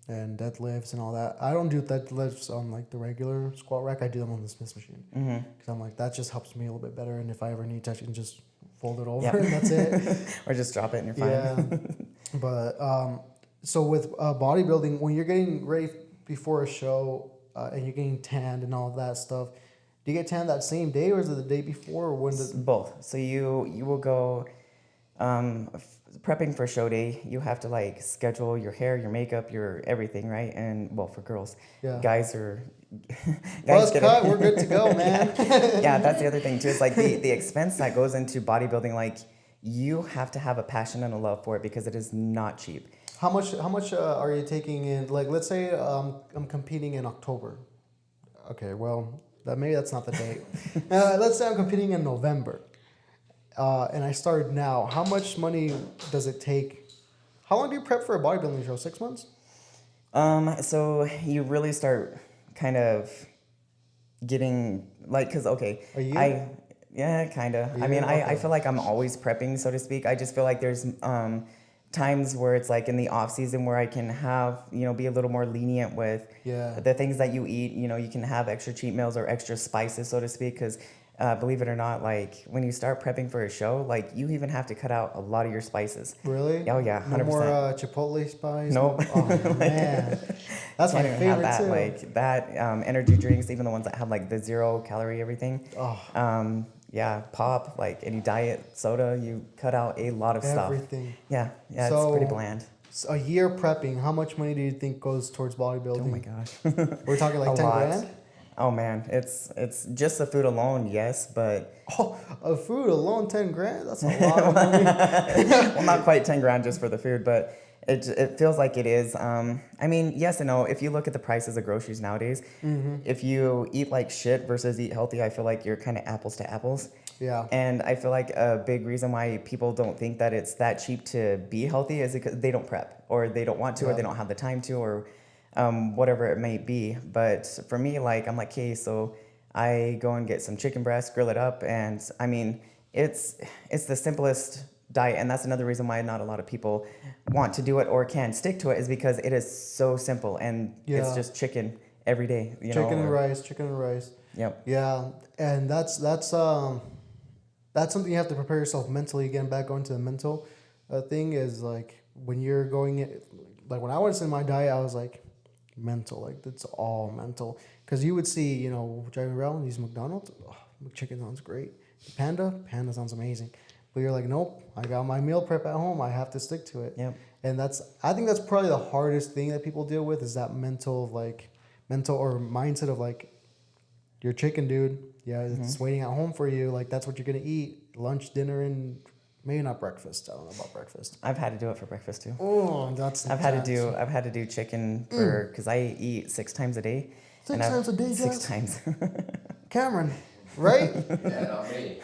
and deadlifts and all that. I don't do deadlifts on like the regular squat rack. I do them on the Smith machine because I'm like, that just helps me a little bit better. And if I ever need to, I can just fold it over and that's it. Or just drop it and you're fine. Yeah. But so with bodybuilding, when you're getting ready before a show and you're getting tanned and all that stuff, do you get tanned that same day or is it the day before? Or when Both. So you will go Prepping for show day, you have to like schedule your hair, your makeup, your everything, right? And well, for girls, Yeah. guys are Buzz get cut, it. we're good to go, man. Yeah, that's the other thing too. It's like the expense that goes into bodybuilding. Like you have to have a passion and a love for it because it is not cheap. How much are you taking in? Like, let's say I'm competing in October. Okay, well, maybe that's not the date. Let's say I'm competing in November, and I started now. How much money does it take? How long do you prep for a bodybuilding show? 6 months? So you really start kind of getting like, cause okay, A year? yeah, kind of. A I mean, year? I Okay. feel like I'm always prepping, so to speak. I just feel like there's times where it's like in the off season where I can have, be a little more lenient with Yeah. the things that you eat. You can have extra cheat meals or extra spices, so to speak, because believe it or not, like when you start prepping for a show, like you even have to cut out a lot of your spices. Really? Oh yeah, 100%. No more Chipotle spice? Nope. Oh, man. That's my Can't even have favorite, that, too. like that energy drinks, even the ones that have like the 0 calorie everything. Oh. Yeah, pop, like any diet soda, you cut out a lot of stuff. Everything. Yeah, it's So, pretty bland. A year prepping, how much money do you think goes towards bodybuilding? Oh my gosh. We're talking like A 10 lot. grand? Oh man, it's just the food alone, yes, but Oh, a food alone, 10 grand? That's a lot of money. well, not quite 10 grand just for the food, but it feels like it is. I mean, yes and no. If you look at the prices of groceries nowadays, if you eat like shit versus eat healthy, I feel like you're kind of apples to apples. Yeah. And I feel like a big reason why people don't think that it's that cheap to be healthy is because they don't prep, or they don't want to, or they don't have the time to, or whatever it may be. But for me, like, I'm like, okay, so I go and get some chicken breast, grill it up, and I mean, it's the simplest diet, and that's another reason why not a lot of people want to do it or can stick to it, is because it is so simple, and it's Yeah. just chicken every day. Chicken and rice, chicken and rice. Yep. Yeah, and that's something you have to prepare yourself mentally. Again, back onto the mental thing is like when you're going in, like when I was in my diet, I was like mental, like it's all mental. Because you would see, driving around these McDonald's, oh, chicken sounds great. Panda sounds amazing. But you're like, nope, I got my meal prep at home. I have to stick to it. Yep. And I think that's probably the hardest thing that people deal with is that mental or mindset of like, you're chicken, dude. Yeah, it's waiting at home for you. Like, that's what you're going to eat. Lunch, dinner, and maybe not breakfast. I don't know about breakfast. I've had to do it for breakfast too. Oh, that's I've had to do chicken for, because I eat 6 times a day. 6 times a day, Jess? 6 times. Cameron, right? Yeah, not me.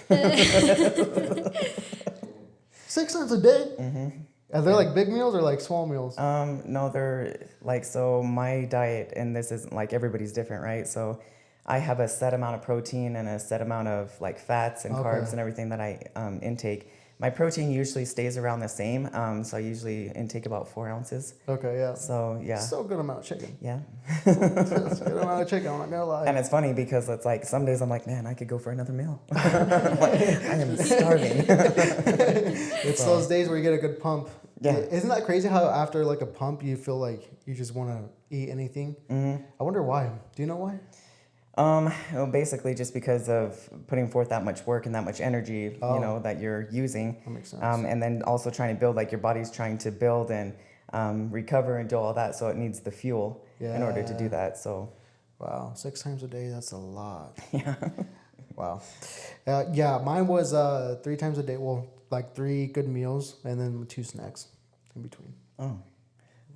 6 times a day? Are they like big meals or like small meals? No, they're like, so my diet, and this isn't like everybody's different, right? So I have a set amount of protein and a set amount of like fats and carbs and everything that I intake. My protein usually stays around the same, so I usually intake about 4 ounces. Okay, yeah. So yeah. Still a good amount of chicken. Yeah. That's a good amount of chicken, I'm not gonna lie. And it's funny because it's like some days I'm like, man, I could go for another meal. Like, I am starving. It's those days where you get a good pump. Yeah. Isn't that crazy how after like a pump you feel like you just want to eat anything? I wonder why. Do you know why? Well, basically just because of putting forth that much work and that much energy, that you're using. That makes sense. And then also trying to build, like your body's trying to build and recover and do all that, so it needs the fuel in order to do that. So. Wow, 6 times a day, that's a lot. Yeah. Wow. Yeah, mine was 3 times a day. Well, like 3 good meals and then 2 snacks in between. Oh.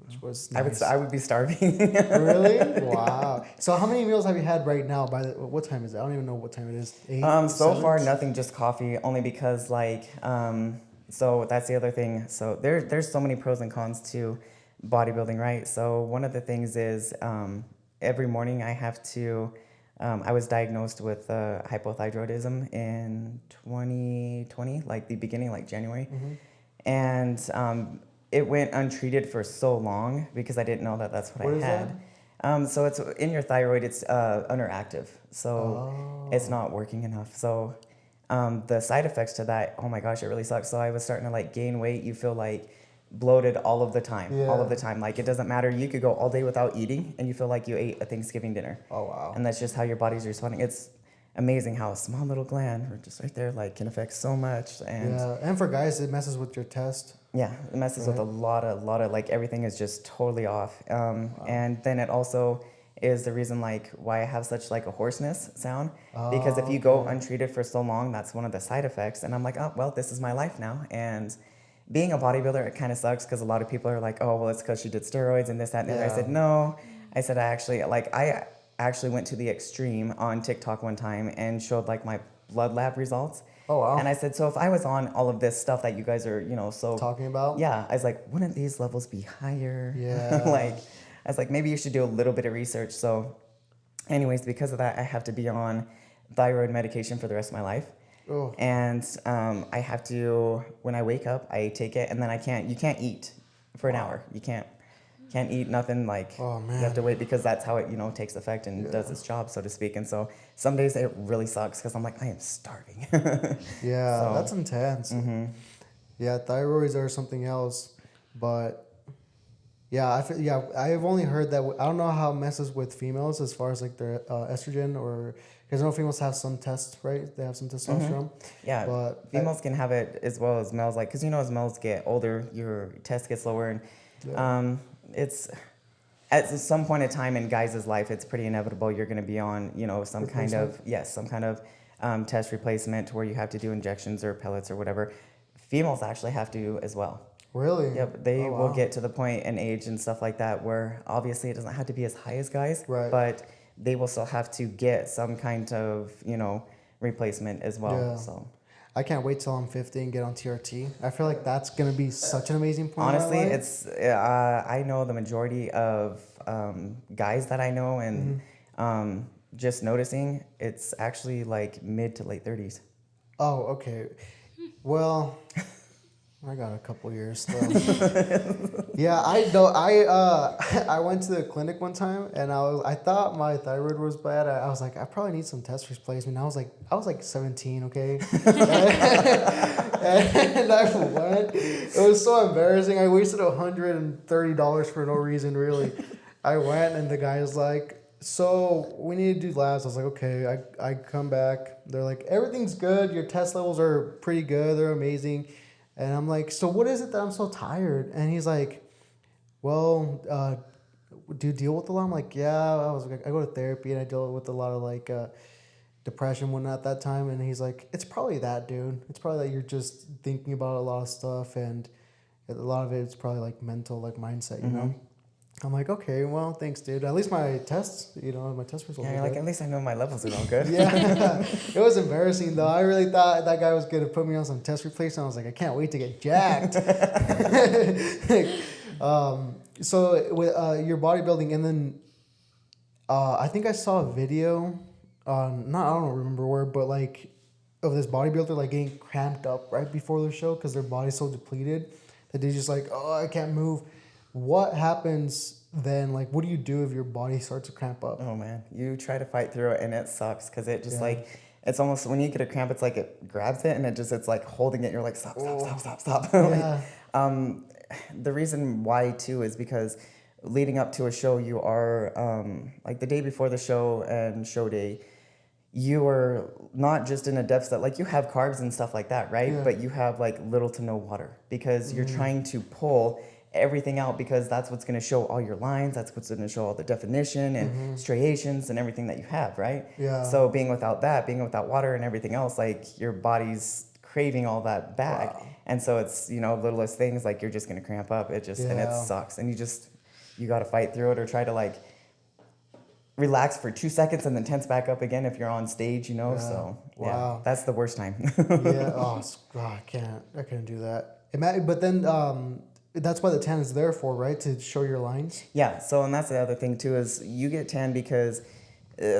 Which was nice. I would be starving. Really? Wow. So how many meals have you had right now? What time is it? I don't even know what time it is. 8? So 7? far nothing, just coffee. Only because so that's the other thing. So there's so many pros and cons to bodybuilding, right? So one of the things is every morning I have to. I was diagnosed with hypothyroidism in 2020, like the beginning, like January, and it went untreated for so long because I didn't know that that's what I had. So it's in your thyroid, it's underactive, so it's not working enough. So the side effects to that, oh my gosh, it really sucks. So I was starting to like gain weight. You feel like bloated all of the time. Like it doesn't matter. You could go all day without eating and you feel like you ate a Thanksgiving dinner. Oh, wow. And that's just how your body's responding. amazing how a small little gland, or just right there, like can affect so much. And Yeah, and for guys, it messes with your test. yeah, it messes with a lot of like everything is just totally off. And then it also is the reason like why I have such like a hoarseness sound, because if you go untreated for so long, that's one of the side effects. And I'm like, oh well, this is my life now. And being a bodybuilder, it kind of sucks because a lot of people are like, oh well, it's because she did steroids and this, that, and the other. I said no. I said I actually went to the extreme on TikTok one time and showed like my blood lab results. Oh, wow. And I said, so if I was on all of this stuff that you guys are, so Talking about? yeah, I was like, wouldn't these levels be higher? Yeah. Like, I was like, maybe you should do a little bit of research. So anyways, because of that, I have to be on thyroid medication for the rest of my life. Oh. And I have to, when I wake up, I take it, and then you can't eat for an hour. You can't eat nothing, like, Oh, man. you have to wait, because that's how it, takes effect and does its job, so to speak. And so some days it really sucks because I'm like, I am starving. Yeah, So, that's intense. Yeah, thyroids are something else, but yeah, I've only heard that. I don't know how it messes with females as far as like their estrogen, or because I know females have some tests, right? They have some testosterone. Yeah, but females can have it as well as males, like, because as males get older, your test gets lower, and it's at some point in time in guys' life, it's pretty inevitable you're going to be on, some kind of test replacement to where you have to do injections or pellets or whatever. Females actually have to as well. Really? Yep, they Oh, will wow. get to the point in age and stuff like that where obviously it doesn't have to be as high as guys, Right. but they will still have to get some kind of, replacement as well. Yeah. So I can't wait till I'm 50 and get on TRT. I feel like that's gonna be such an amazing point. honestly, in my life. it's I know the majority of guys that I know, and just noticing, it's actually like mid to late 30s. Oh, okay. Well, I got a couple years still. Yeah, I know. I went to the clinic one time, and I thought my thyroid was bad. I was like, I probably need some test replacement. I was like 17, okay, and I went. It was so embarrassing. I wasted $130 for no reason, really. I went, and the guy was like, so we need to do labs. I was like, okay. I come back. They're like, everything's good. Your test levels are pretty good. They're amazing. And I'm like, so what is it that I'm so tired? And he's like, well, do you deal with a lot? I'm like, yeah. I go to therapy and I deal with a lot of like depression, whatnot at that time. And he's like, it's probably that, dude. It's probably that you're just thinking about a lot of stuff, and a lot of it is probably like mental, like mindset, you know? I'm like, okay, well, thanks, dude. At least my tests, my test results. Yeah, you're were like, good. at least I know my levels are all good. Yeah, it was embarrassing though. I really thought that guy was gonna put me on some test replacement. I was like, I can't wait to get jacked. So with your bodybuilding, and then I think I saw a video on I don't remember where, but like of this bodybuilder like getting cramped up right before the show because their body's so depleted that they just like, oh, I can't move. What happens then? Like, what do you do if your body starts to cramp up? Oh man, you try to fight through it, and it sucks because it just Yeah. like, it's almost, when you get a cramp, it's like it grabs it and it's like holding it. You're like, stop. Yeah. The reason why too is because leading up to a show, you are like the day before the show and show day, you are not just in a deficit, like you have carbs and stuff like that, right? Yeah. But you have like little to no water because you're trying to pull everything out, because that's what's going to show all your lines, that's what's going to show all the definition and striations and everything that you have, right? Yeah. So being without water and everything else, like your body's craving all that back. Wow. And so it's, littlest things, like you're just going to cramp up. And it Yeah. sucks. And you got to fight through it, or try to like relax for 2 seconds and then tense back up again if you're on stage, so yeah, Wow. that's the worst time. Yeah. Oh, I couldn't do that. But then that's why the tan is there for, right? To show your lines. Yeah, so and that's the other thing too, is you get tan because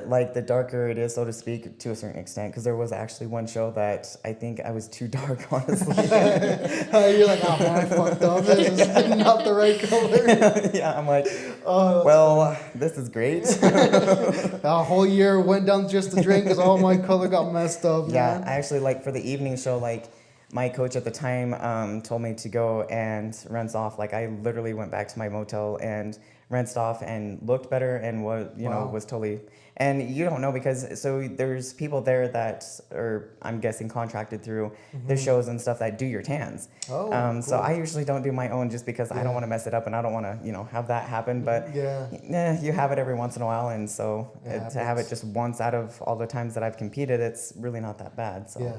like the darker it is, so to speak, to a certain extent, because there was actually one show that I think I was too dark, honestly. You're like, oh man, I fucked up. This is not the right color. Yeah, I'm like, Oh, well, this is great. the whole year went down just to drink because all my color got messed up. Yeah, Man. I actually, like, for the evening show, like, my coach at the time told me to go and rinse off. Like I literally went back to my motel and rinsed off and looked better and was Wow. was totally. And you don't know because so there's people there that are I'm guessing contracted through the shows and stuff that do your tans. Oh, So cool. I usually don't do my own just because I Yeah. don't want to mess it up and I don't want to have that happen. But Yeah. you have it every once in a while, and so It to have it happens. just once out of all the times that I've competed, it's really not that bad. So. Yeah.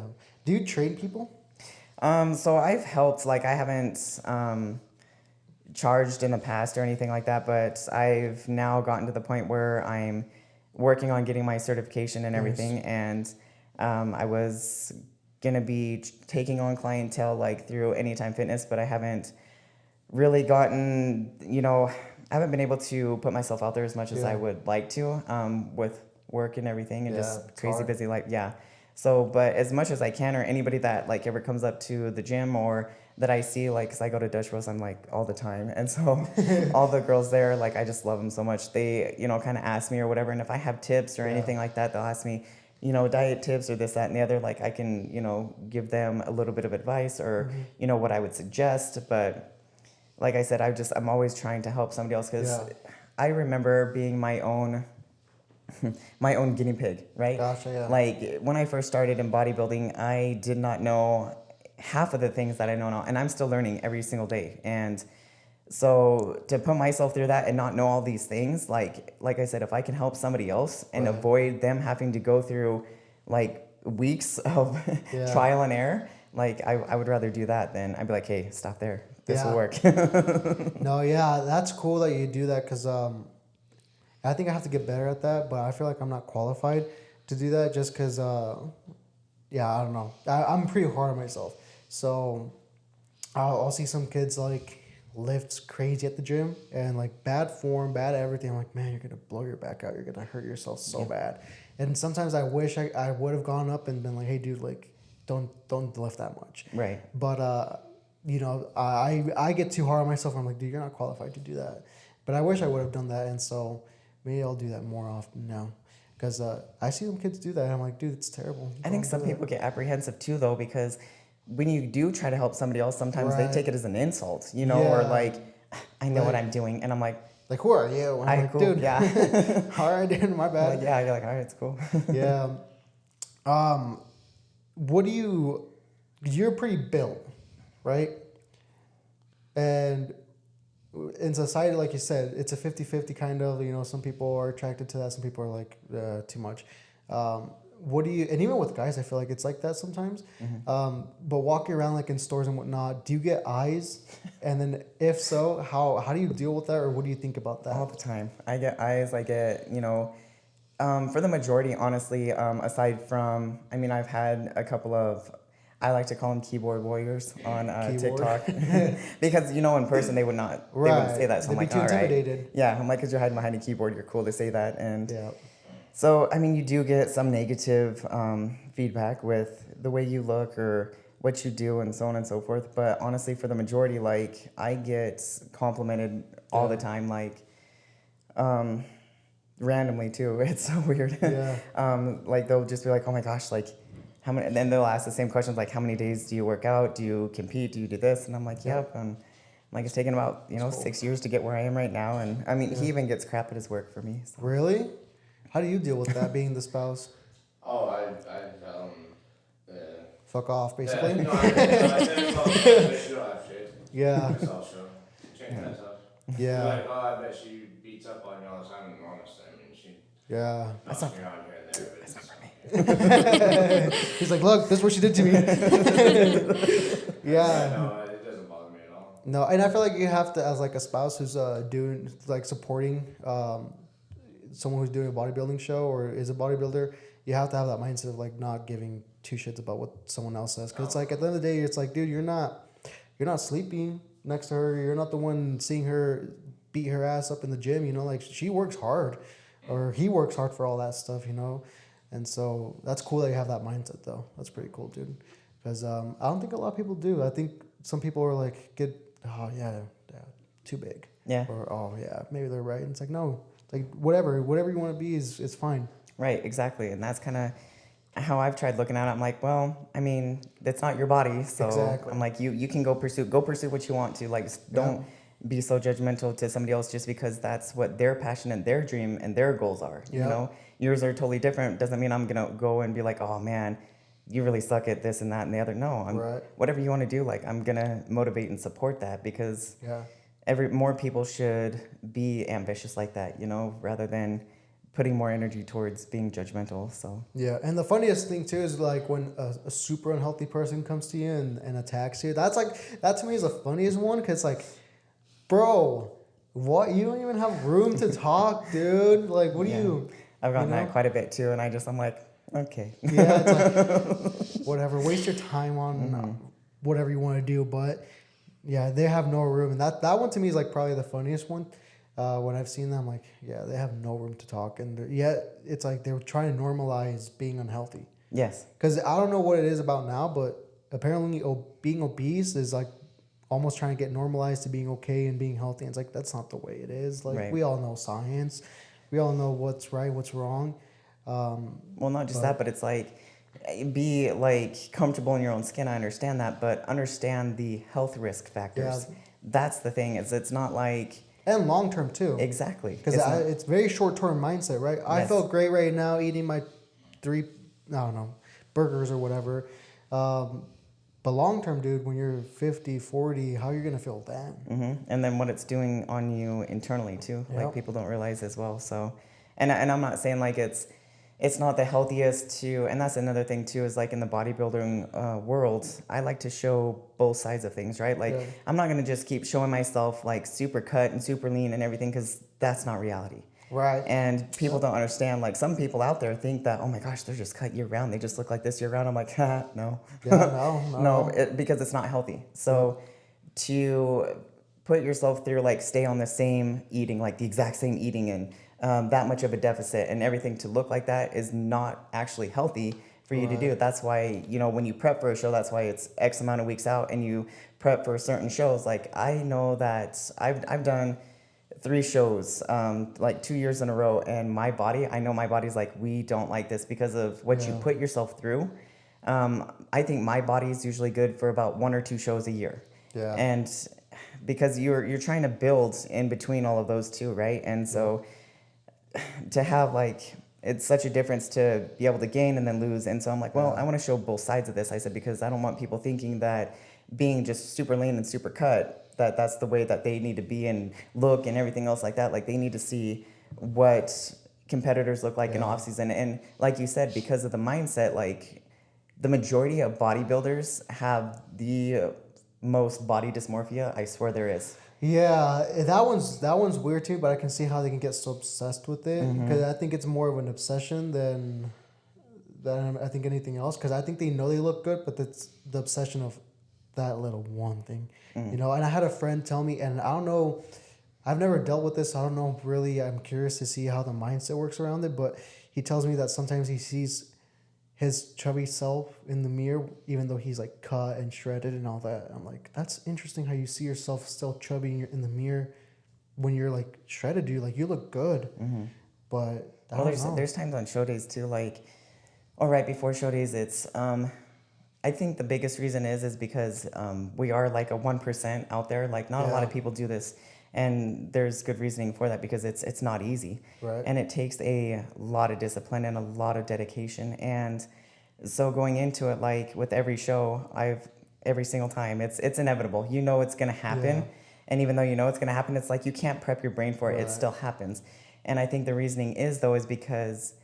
Do you train people? So I've helped, like I haven't charged in the past or anything like that, but I've now gotten to the point where I'm working on getting my certification and Nice. everything, and I was gonna be taking on clientele like through Anytime Fitness, but I haven't really gotten, I haven't been able to put myself out there as much as I Yeah. would like to with work and everything and Yeah, just it's crazy hard. busy life. Yeah. So, but as much as I can, or anybody that like ever comes up to the gym or that I see, like, cause I go to Dutch Bros, I'm like all the time. And so all the girls there, like, I just love them so much. They, kind of ask me or whatever. And if I have tips or Yeah. anything like that, they'll ask me, diet tips or this, that, and the other. Like I can, give them a little bit of advice or, what I would suggest. But like I said, I'm always trying to help somebody else because Yeah. I remember being my own guinea pig, right? Gotcha, yeah. Like when I first started in bodybuilding, I did not know half of the things that I know now, and I'm still learning every single day. And so to put myself through that and not know all these things, like I said, if I can help somebody else and Right. avoid them having to go through like weeks of Yeah. trial and error, like I would rather do that than I'd be like, hey, stop there. This will Yeah. work. No, yeah, that's cool that you do that because I think I have to get better at that, but I feel like I'm not qualified to do that just because, yeah, I don't know. I'm pretty hard on myself. So I'll see some kids like lifts crazy at the gym and like bad form, bad everything. I'm like, man, you're going to blow your back out. You're going to hurt yourself so bad. And sometimes I wish I would have gone up and been like, hey, dude, like, don't lift that much. Right. But, I get too hard on myself. I'm like, dude, you're not qualified to do that. But I wish I would have done that. And so maybe I'll do that more often now. Because I see them kids do that. And I'm like, dude, it's terrible. I think Don't some do that. people get apprehensive too, though, because when you do try to help somebody else, sometimes they Right. take it as an insult, or Yeah. like, I know what Like- I'm doing, and I'm like, Like, who are you? And I'm like, cool, dude, yeah. all right, dude, my I'm bad. like, yeah, you're like, all right, it's cool. Yeah. What do you? You're pretty built, right? And in society, like you said, it's a 50-50 kind of. Some people are attracted to that. Some people are like too much. What do you? And even with guys, I feel like it's like that sometimes. But walking around like in stores and whatnot, do you get eyes? And then if so, how do you deal with that, or what do you think about that? All the time. I get eyes, I get, for the majority, honestly, aside from, I've had a couple of, I like to call them keyboard warriors on Keyboard? TikTok. Because, in person, they wouldn't say that. So They'd I'm be like, too all right. intimidated. Yeah, I'm like, because you're hiding behind a keyboard, you're cool to say that. And Yeah. so, you do get some negative feedback with the way you look or what you do and so on and so forth. But honestly, for the majority, like, I get complimented all the time, like, randomly too. It's so weird. Yeah. Like, they'll just be like, oh my gosh, like, how many, and then they'll ask the same questions, like, how many days do you work out? Do you compete? Do you do this? And I'm like, yep. And like, it's taken about, 6 years to get where I am right now. And he even gets crap at his work for me. So. Really? How do you deal with that, being the spouse? Oh, I tell them, Fuck off, basically. no, I tell them, she don't have shit. Yeah. That's all show. Change that stuff. Yeah. They're like, oh, I bet she beats up on you all the time. And honestly, she Yeah. knocks me around here and there, but it's not for me. He's like, look, this is what she did to me. Yeah. No, it doesn't bother me at all. No, and I feel like you have to, as like a spouse who's doing, like, supporting someone who's doing a bodybuilding show or is a bodybuilder, you have to have that mindset of like not giving two shits about what someone else says. Because it's like at the end of the day, it's like, dude, you're not sleeping next to her. You're not the one seeing her beat her ass up in the gym. Like, she works hard, or he works hard for all that stuff. And so that's cool that you have that mindset, though. That's pretty cool, dude. Because I don't think a lot of people do. I think some people are like, oh yeah, too big. Yeah. Or oh yeah, maybe they're right. And it's like, no, like whatever you want to be is fine. Right, exactly. And that's kind of how I've tried looking at it, I'm like, well, I mean, that's not your body, so Exactly. I'm like, you can go pursue what you want to. Like, don't be so judgmental to somebody else just because that's what their passion and their dream and their goals are. You Yeah. know, yours are totally different. Doesn't mean I'm gonna go and be like, oh man, you really suck at this and that and the other. No, Right. whatever you want to do. Like, I'm gonna motivate and support that because Yeah. more people should be ambitious like that. You know, rather than putting more energy towards being judgmental. So Yeah, and the funniest thing too is like when a super unhealthy person comes to you and attacks you. That to me is the funniest one because like, bro, what, you don't even have room to talk, dude. Like, what do yeah. you? I've gotten you know? that quite a bit too, and I'm like, okay. Yeah, it's like whatever. Waste your time on whatever you want to do, but yeah, they have no room, and that one to me is like probably the funniest one. When I've seen them, like, yeah, they have no room to talk, and yet it's like they're trying to normalize being unhealthy. Yes. Because I don't know what it is about now, but apparently being obese is like almost trying to get normalized to being okay and being healthy. And it's like, that's not the way it is. Like, Right. we all know science. We all know what's right, what's wrong. Well, not just that, but it's like, be like comfortable in your own skin. I understand that, but understand the health risk factors. Yeah. That's the thing. It's not like And long term, too. exactly Because It's not- it's very short term mindset, right? I Yes. feel great right now eating my 3, I don't know, burgers or whatever. But long term, dude, when you're 50, 40, how are you going to feel then? And then what it's doing on you internally too, Yep. like people don't realize as well. So, and I'm not saying like it's not the healthiest to, and that's another thing too, is like in the bodybuilding world, I like to show both sides of things, right? Like, Yeah. I'm not going to just keep showing myself like super cut and super lean and everything, because that's not reality. Right. And people don't understand, like some people out there think that, oh my gosh, they're just cut year round. They just look like this year round. I'm like, no. Yeah, no. Because it's not healthy. So to put yourself through, like, stay on the same eating, like the exact same eating, and that much of a deficit and everything to look like that is not actually healthy for you to do. That's why, when you prep for a show, that's why it's X amount of weeks out and you prep for certain shows. Like, I know that I've done 3 shows, like 2 years in a row, and I know my body's like, we don't like this because of what you put yourself through. I think my body is usually good for about 1 or 2 shows a year. Yeah. And because you're trying to build in between all of those two, right? And so to have, like, it's such a difference to be able to gain and then lose. And so I'm like, well, I want to show both sides of this. I said, because I don't want people thinking that being just super lean and super cut, that's the way that they need to be and look and everything else like that. Like, they need to see what competitors look like in off season. And like you said, because of the mindset, like, the majority of bodybuilders have the most body dysmorphia I swear there is. Yeah, that one's weird too, but I can see how they can get so obsessed with it, because I think it's more of an obsession than I think anything else, because I think they know they look good, but it's the obsession of that little one thing, And I had a friend tell me, and I don't know, I've never dealt with this, so I don't know really. I'm curious to see how the mindset works around it, but he tells me that sometimes he sees his chubby self in the mirror, even though he's like cut and shredded and all that. I'm like, that's interesting how you see yourself still chubby in the mirror when you're like shredded, dude. Like, you look good, but I don't know. There's times on show days too, like, or right before show days, it's I think the biggest reason is because we are like a 1% out there. Like, not a lot of people do this, and there's good reasoning for that, because it's not easy, Right. and it takes a lot of discipline and a lot of dedication. And so going into it, like with every show, every single time it's inevitable. It's gonna happen, and even though it's gonna happen, it's like you can't prep your brain for it. It still happens. And I think the reasoning is because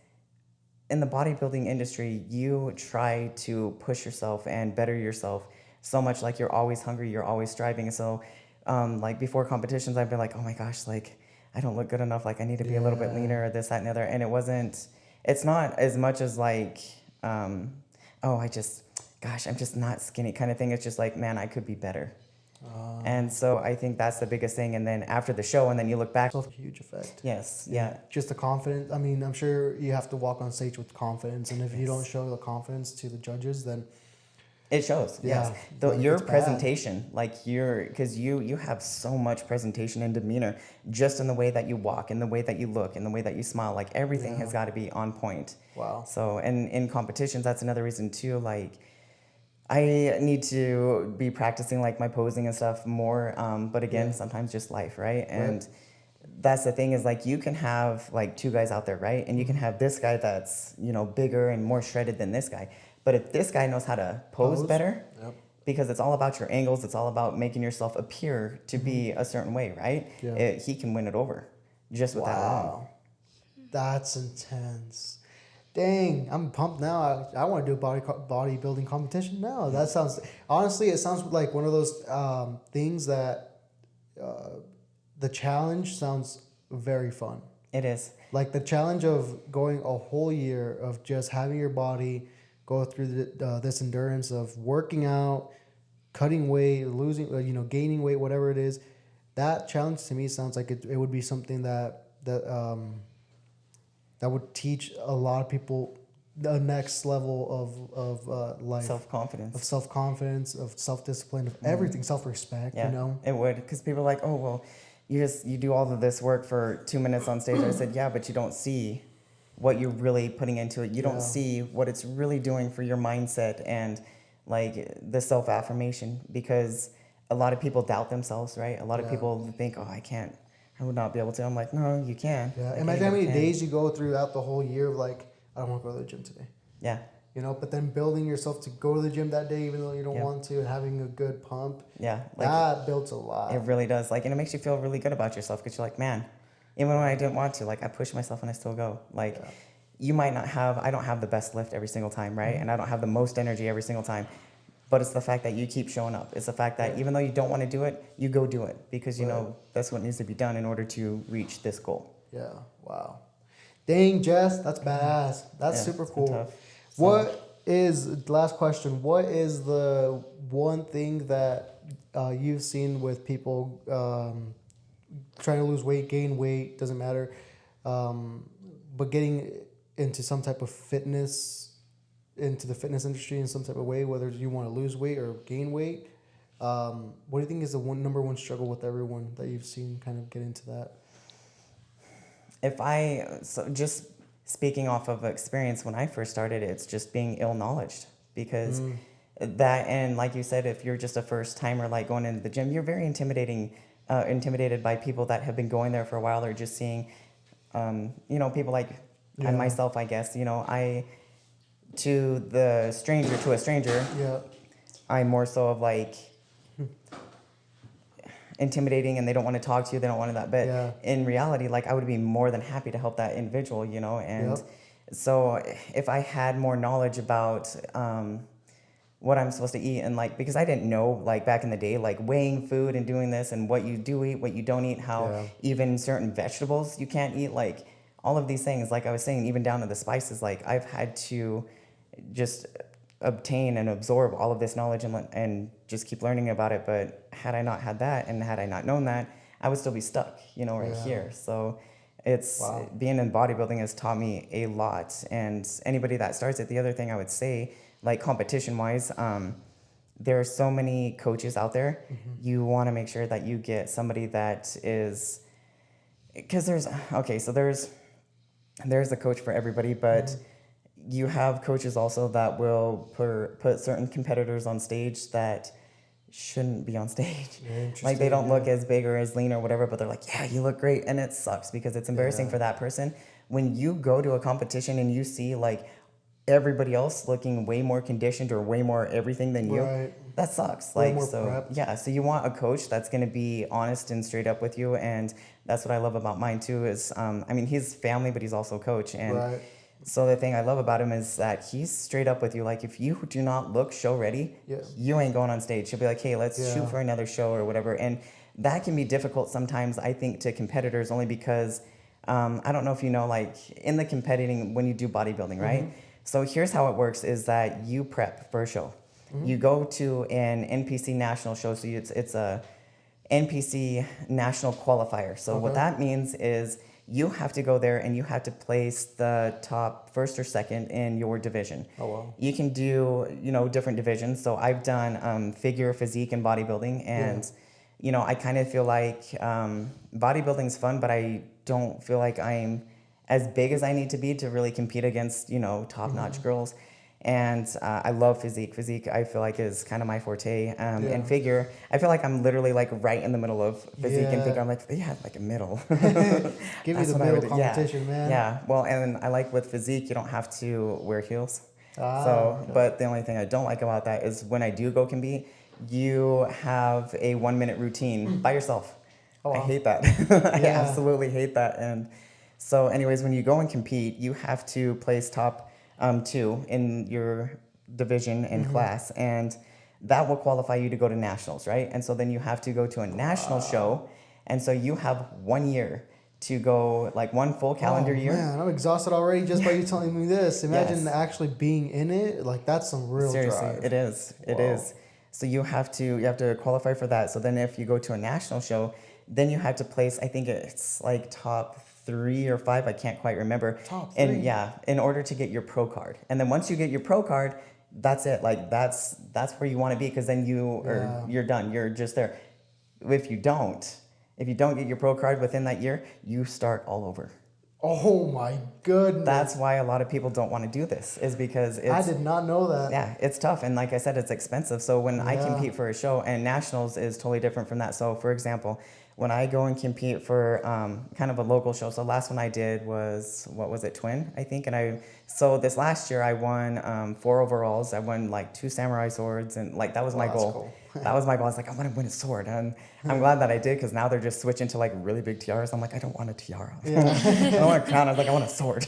in the bodybuilding industry, you try to push yourself and better yourself so much. Like, you're always hungry, you're always striving. And so, like, before competitions, I've been like, oh my gosh, like, I don't look good enough. Like, I need to be a little bit leaner, or this, that, and the other. And it's not as much as like, oh, I'm just not skinny kind of thing. It's just like, man, I could be better. And so I think that's the biggest thing. And then after the show, and then you look back. It's a huge effect. Yes, yeah. Just the confidence. I mean, I'm sure you have to walk on stage with confidence, and if you don't show the confidence to the judges, then It shows, Yeah, yes. like, Your it's bad. presentation, like because you have so much presentation and demeanor just in the way that you walk, in the way that you look, in the way that you smile. Like everything has Yeah. got to be on point. Wow. So, and in competitions, that's another reason too. Like I need to be practicing like my posing and stuff more. But again, Yeah. sometimes just life, right? And that's the thing is like you can have like two guys out there, right? And you can have this guy that's, bigger and more shredded than this guy. But if this guy knows how to pose better, Yep. because it's all about your angles, it's all about making yourself appear to be a certain way, right? Yeah. He can win it over just with that alone. Wow. That's intense. Dang, I'm pumped now. I want to do a bodybuilding competition now. That sounds, honestly, it sounds like one of those things that the challenge sounds very fun. It is. Like the challenge of going a whole year of just having your body go through this endurance of working out, cutting weight, losing, gaining weight, whatever it is. That challenge to me sounds like it would be something that would teach a lot of people the next level of life, Self-confidence. of self-confidence, of self-discipline, of everything, self-respect. Yeah, it would, because people are like, oh, well, you do all of this work for 2 minutes on stage. I said, yeah, but you don't see what you're really putting into it. You don't see what it's really doing for your mindset and like the self-affirmation, because a lot of people doubt themselves, right? A lot of people think, oh, I would not be able to. I'm like, no, you can. Yeah, Like, imagine how many anybody can. days you go throughout the whole year of like, I don't want to go to the gym today. Yeah. But then building yourself to go to the gym that day, even though you don't Yeah. want to, and having a good pump, Yeah. Like, that builds a lot. it really does. Like, and it makes you feel really good about yourself, because you're like, man, even when I didn't want to, like, I push myself and I still go. Like, you might not have, I don't have the best lift every single time, right? And I don't have the most energy every single time. But it's the fact that you keep showing up. It's the fact that even though you don't want to do it, you go do it, because you know that's what needs to be done in order to reach this goal. Yeah. Wow. Dang, Jess, that's badass. That's Yeah, super it's been cool. tough. Last question, what is the one thing that you've seen with people trying to lose weight, gain weight, doesn't matter, but getting into some type of into the fitness industry in some type of way, whether you want to lose weight or gain weight? What do you think is the number one struggle with everyone that you've seen kind of get into that? So just speaking off of experience, when I first started, it's just being ill-knowledged, because that, and like you said, if you're just a first timer, like going into the gym, you're very intimidated by people that have been going there for a while, or just seeing, people like and myself, I guess, to a stranger, I'm more so of like intimidating, and they don't want to talk to you, they don't want that, but in reality, like, I would be more than happy to help that individual, and so if I had more knowledge about what I'm supposed to eat, and like, because I didn't know, like, back in the day, like weighing food and doing this, and what you do eat, what you don't eat, how even certain vegetables you can't eat, like all of these things, like I was saying, even down to the spices, like I've had to just obtain and absorb all of this knowledge and just keep learning about it. But had I not had that, and had I not known that, I would still be stuck, right here. So it's being in bodybuilding has taught me a lot. And anybody that starts it, the other thing I would say, like competition wise, there are so many coaches out there. You want to make sure that you get somebody that is, because there's a coach for everybody, but you have coaches also that will put certain competitors on stage that shouldn't be on stage. Like, they don't look as big or as lean or whatever, but they're like, yeah, you look great. And it sucks, because it's embarrassing for that person. When you go to a competition and you see like everybody else looking way more conditioned or way more everything than you, that sucks. Way Like, more so prepped. so you want a coach that's going to be honest and straight up with you. And that's what I love about mine too, is he's family, but he's also a coach. And so the thing I love about him is that he's straight up with you. Like, if you do not look show ready, you ain't going on stage. He'll be like, hey, let's shoot for another show or whatever. And that can be difficult sometimes, I think, to competitors, only because I don't know if you know, like, in the competing, when you do bodybuilding, right? So here's how it works, is that you prep for a show. You go to an NPC national show. So it's a NPC national qualifier. So what that means is you have to go there and you have to place the top first or second in your division. Oh, wow. You can do, different divisions. So I've done figure, physique, and bodybuilding. And, I kind of feel like bodybuilding's fun, but I don't feel like I'm as big as I need to be to really compete against, top-notch girls. And I love physique. Physique, I feel like, is kind of my forte. And figure, I feel like I'm literally like right in the middle of physique and figure. I'm like, like a middle. Give me the middle competition, man. Yeah. Well, and I like with physique, you don't have to wear heels. But the only thing I don't like about that is when I do go compete, you have a 1 minute routine by yourself. Oh, wow. I hate that. I absolutely hate that. And so anyways, when you go and compete, you have to place top 2 in your division and class, and that will qualify you to go to nationals, right? And so then you have to go to a national show, and so you have 1 year to go, like 1 full calendar year. Man, I'm exhausted already just by you telling me this. Imagine actually being in it. Like, that's some real drive. It is. It is. So you have to qualify for that. So then if you go to a national show, then you have to place, I think it's like top 3 or 5, I can't quite remember. Top 3. And in order to get your pro card. And then once you get your pro card, that's it. Like that's where you want to be, because then you're done. You're just there. If you don't get your pro card within that year, you start all over. Oh my goodness. That's why a lot of people don't want to do this, is because I did not know that. Yeah, it's tough. And like I said, it's expensive. So when I compete for a show, and nationals is totally different from that. So for example, when I go and compete for kind of a local show, so last one I did was, Twin, I think. So this last year I won 4 overalls. I won like 2 samurai swords, and like that was my goal. Cool. That was my goal. I was like, I want to win a sword. And I'm glad that I did, because now they're just switching to like really big tiaras. I'm like, I don't want a tiara. I don't want a crown. I was like, I want a sword.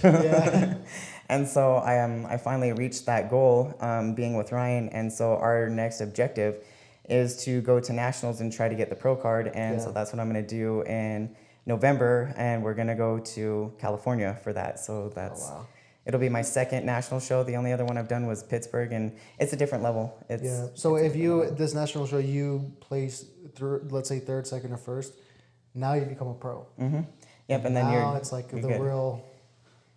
And so I finally reached that goal, being with Ryan. And so our next objective is to go to nationals and try to get the pro card. And so that's what I'm going to do in November. And we're going to go to California for that. So it'll be my second national show. The only other one I've done was Pittsburgh, and it's a different level. So if this national show, you place through, let's say 3rd, 2nd, or 1st, now you become a pro. Mm-hmm. Yep. And then now it's like the real,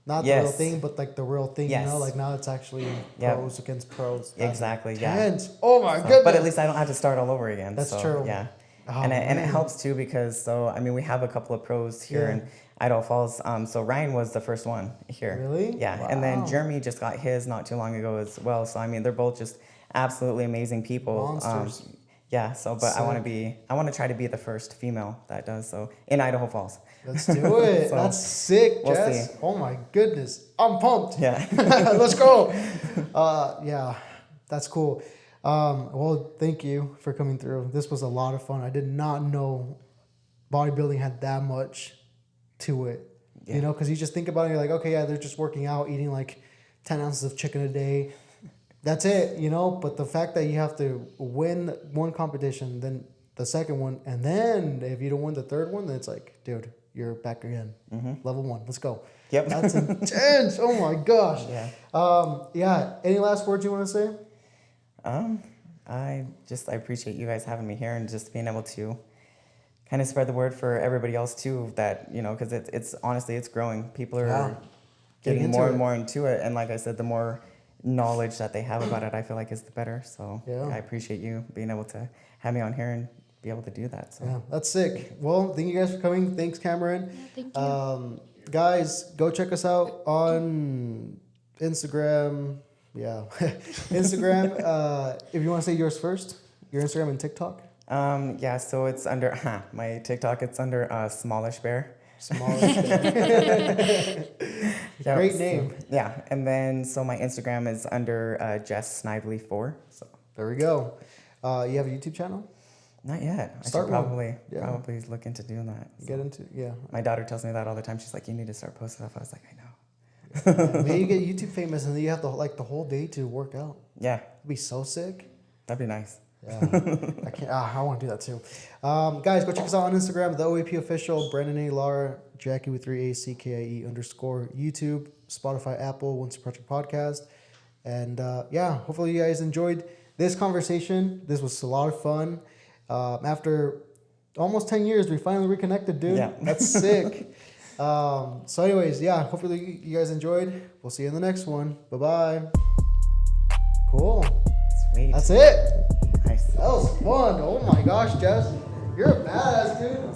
not the real thing, but like the real thing. Like now it's actually pros against pros. Exactly. Intense. Oh my goodness. But at least I don't have to start all over again. That's true. Yeah. And it helps too, because we have a couple of pros here in Idaho Falls. So Ryan was the first one here. Really? Yeah. Wow. And then Jeremy just got his not too long ago as well. So they're both just absolutely amazing people. Monsters. But I want to try to be the first female that does so in Idaho Falls. Let's do it. That's sick, Jess. See. Oh my goodness. I'm pumped. Yeah. Let's go. That's cool. Well, thank you for coming through. This was a lot of fun. I did not know bodybuilding had that much to it. Because you just think about it, you're like, okay, they're just working out, eating like 10 ounces of chicken a day. That's it, But the fact that you have to win one competition, then the second one, and then if you don't win the third one, then it's like, dude, you're back again. Level 1. Let's go. Yep. That's intense. Oh my gosh. Yeah. Any last words you want to say? I appreciate you guys having me here, and just being able to kind of spread the word for everybody else too, that, because it's honestly, it's growing. People are getting more and more into it. And like I said, the more knowledge that they have about it, I feel like is the better. So I appreciate you being able to have me on here and be able to do that. So yeah, that's sick. Well, thank you guys for coming. Thanks, Cameron. Thank you. Guys, go check us out on Instagram. Yeah. Instagram. If you want to say yours first, your Instagram and TikTok. So it's under my TikTok. It's under Smallish Bear. Smallish Bear. Great name. And then so my Instagram is under Jess Snively 4. So there we go. You have a YouTube channel? Not yet. Start probably look into doing that. So. Get into My daughter tells me that all the time. She's like, you need to start posting stuff. I was like, I know. Maybe you get YouTube famous and then you have the whole day to work out. Yeah. It'd be so sick. That'd be nice. Yeah. I can't. I want to do that too. Guys, go check us out on Instagram, the OAP official, Brandon A. Lara, Jackie with 3 A's, CKIE _ YouTube, Spotify, Apple, Once a Project Podcast. And hopefully you guys enjoyed this conversation. This was a lot of fun. After almost 10 years, we finally reconnected, dude. Yeah. That's sick. So anyways, yeah, hopefully you guys enjoyed. We'll see you in the next one. Bye-bye. Cool. Sweet. That's it. Nice. That was fun. Oh my gosh, Jess. You're a badass, dude.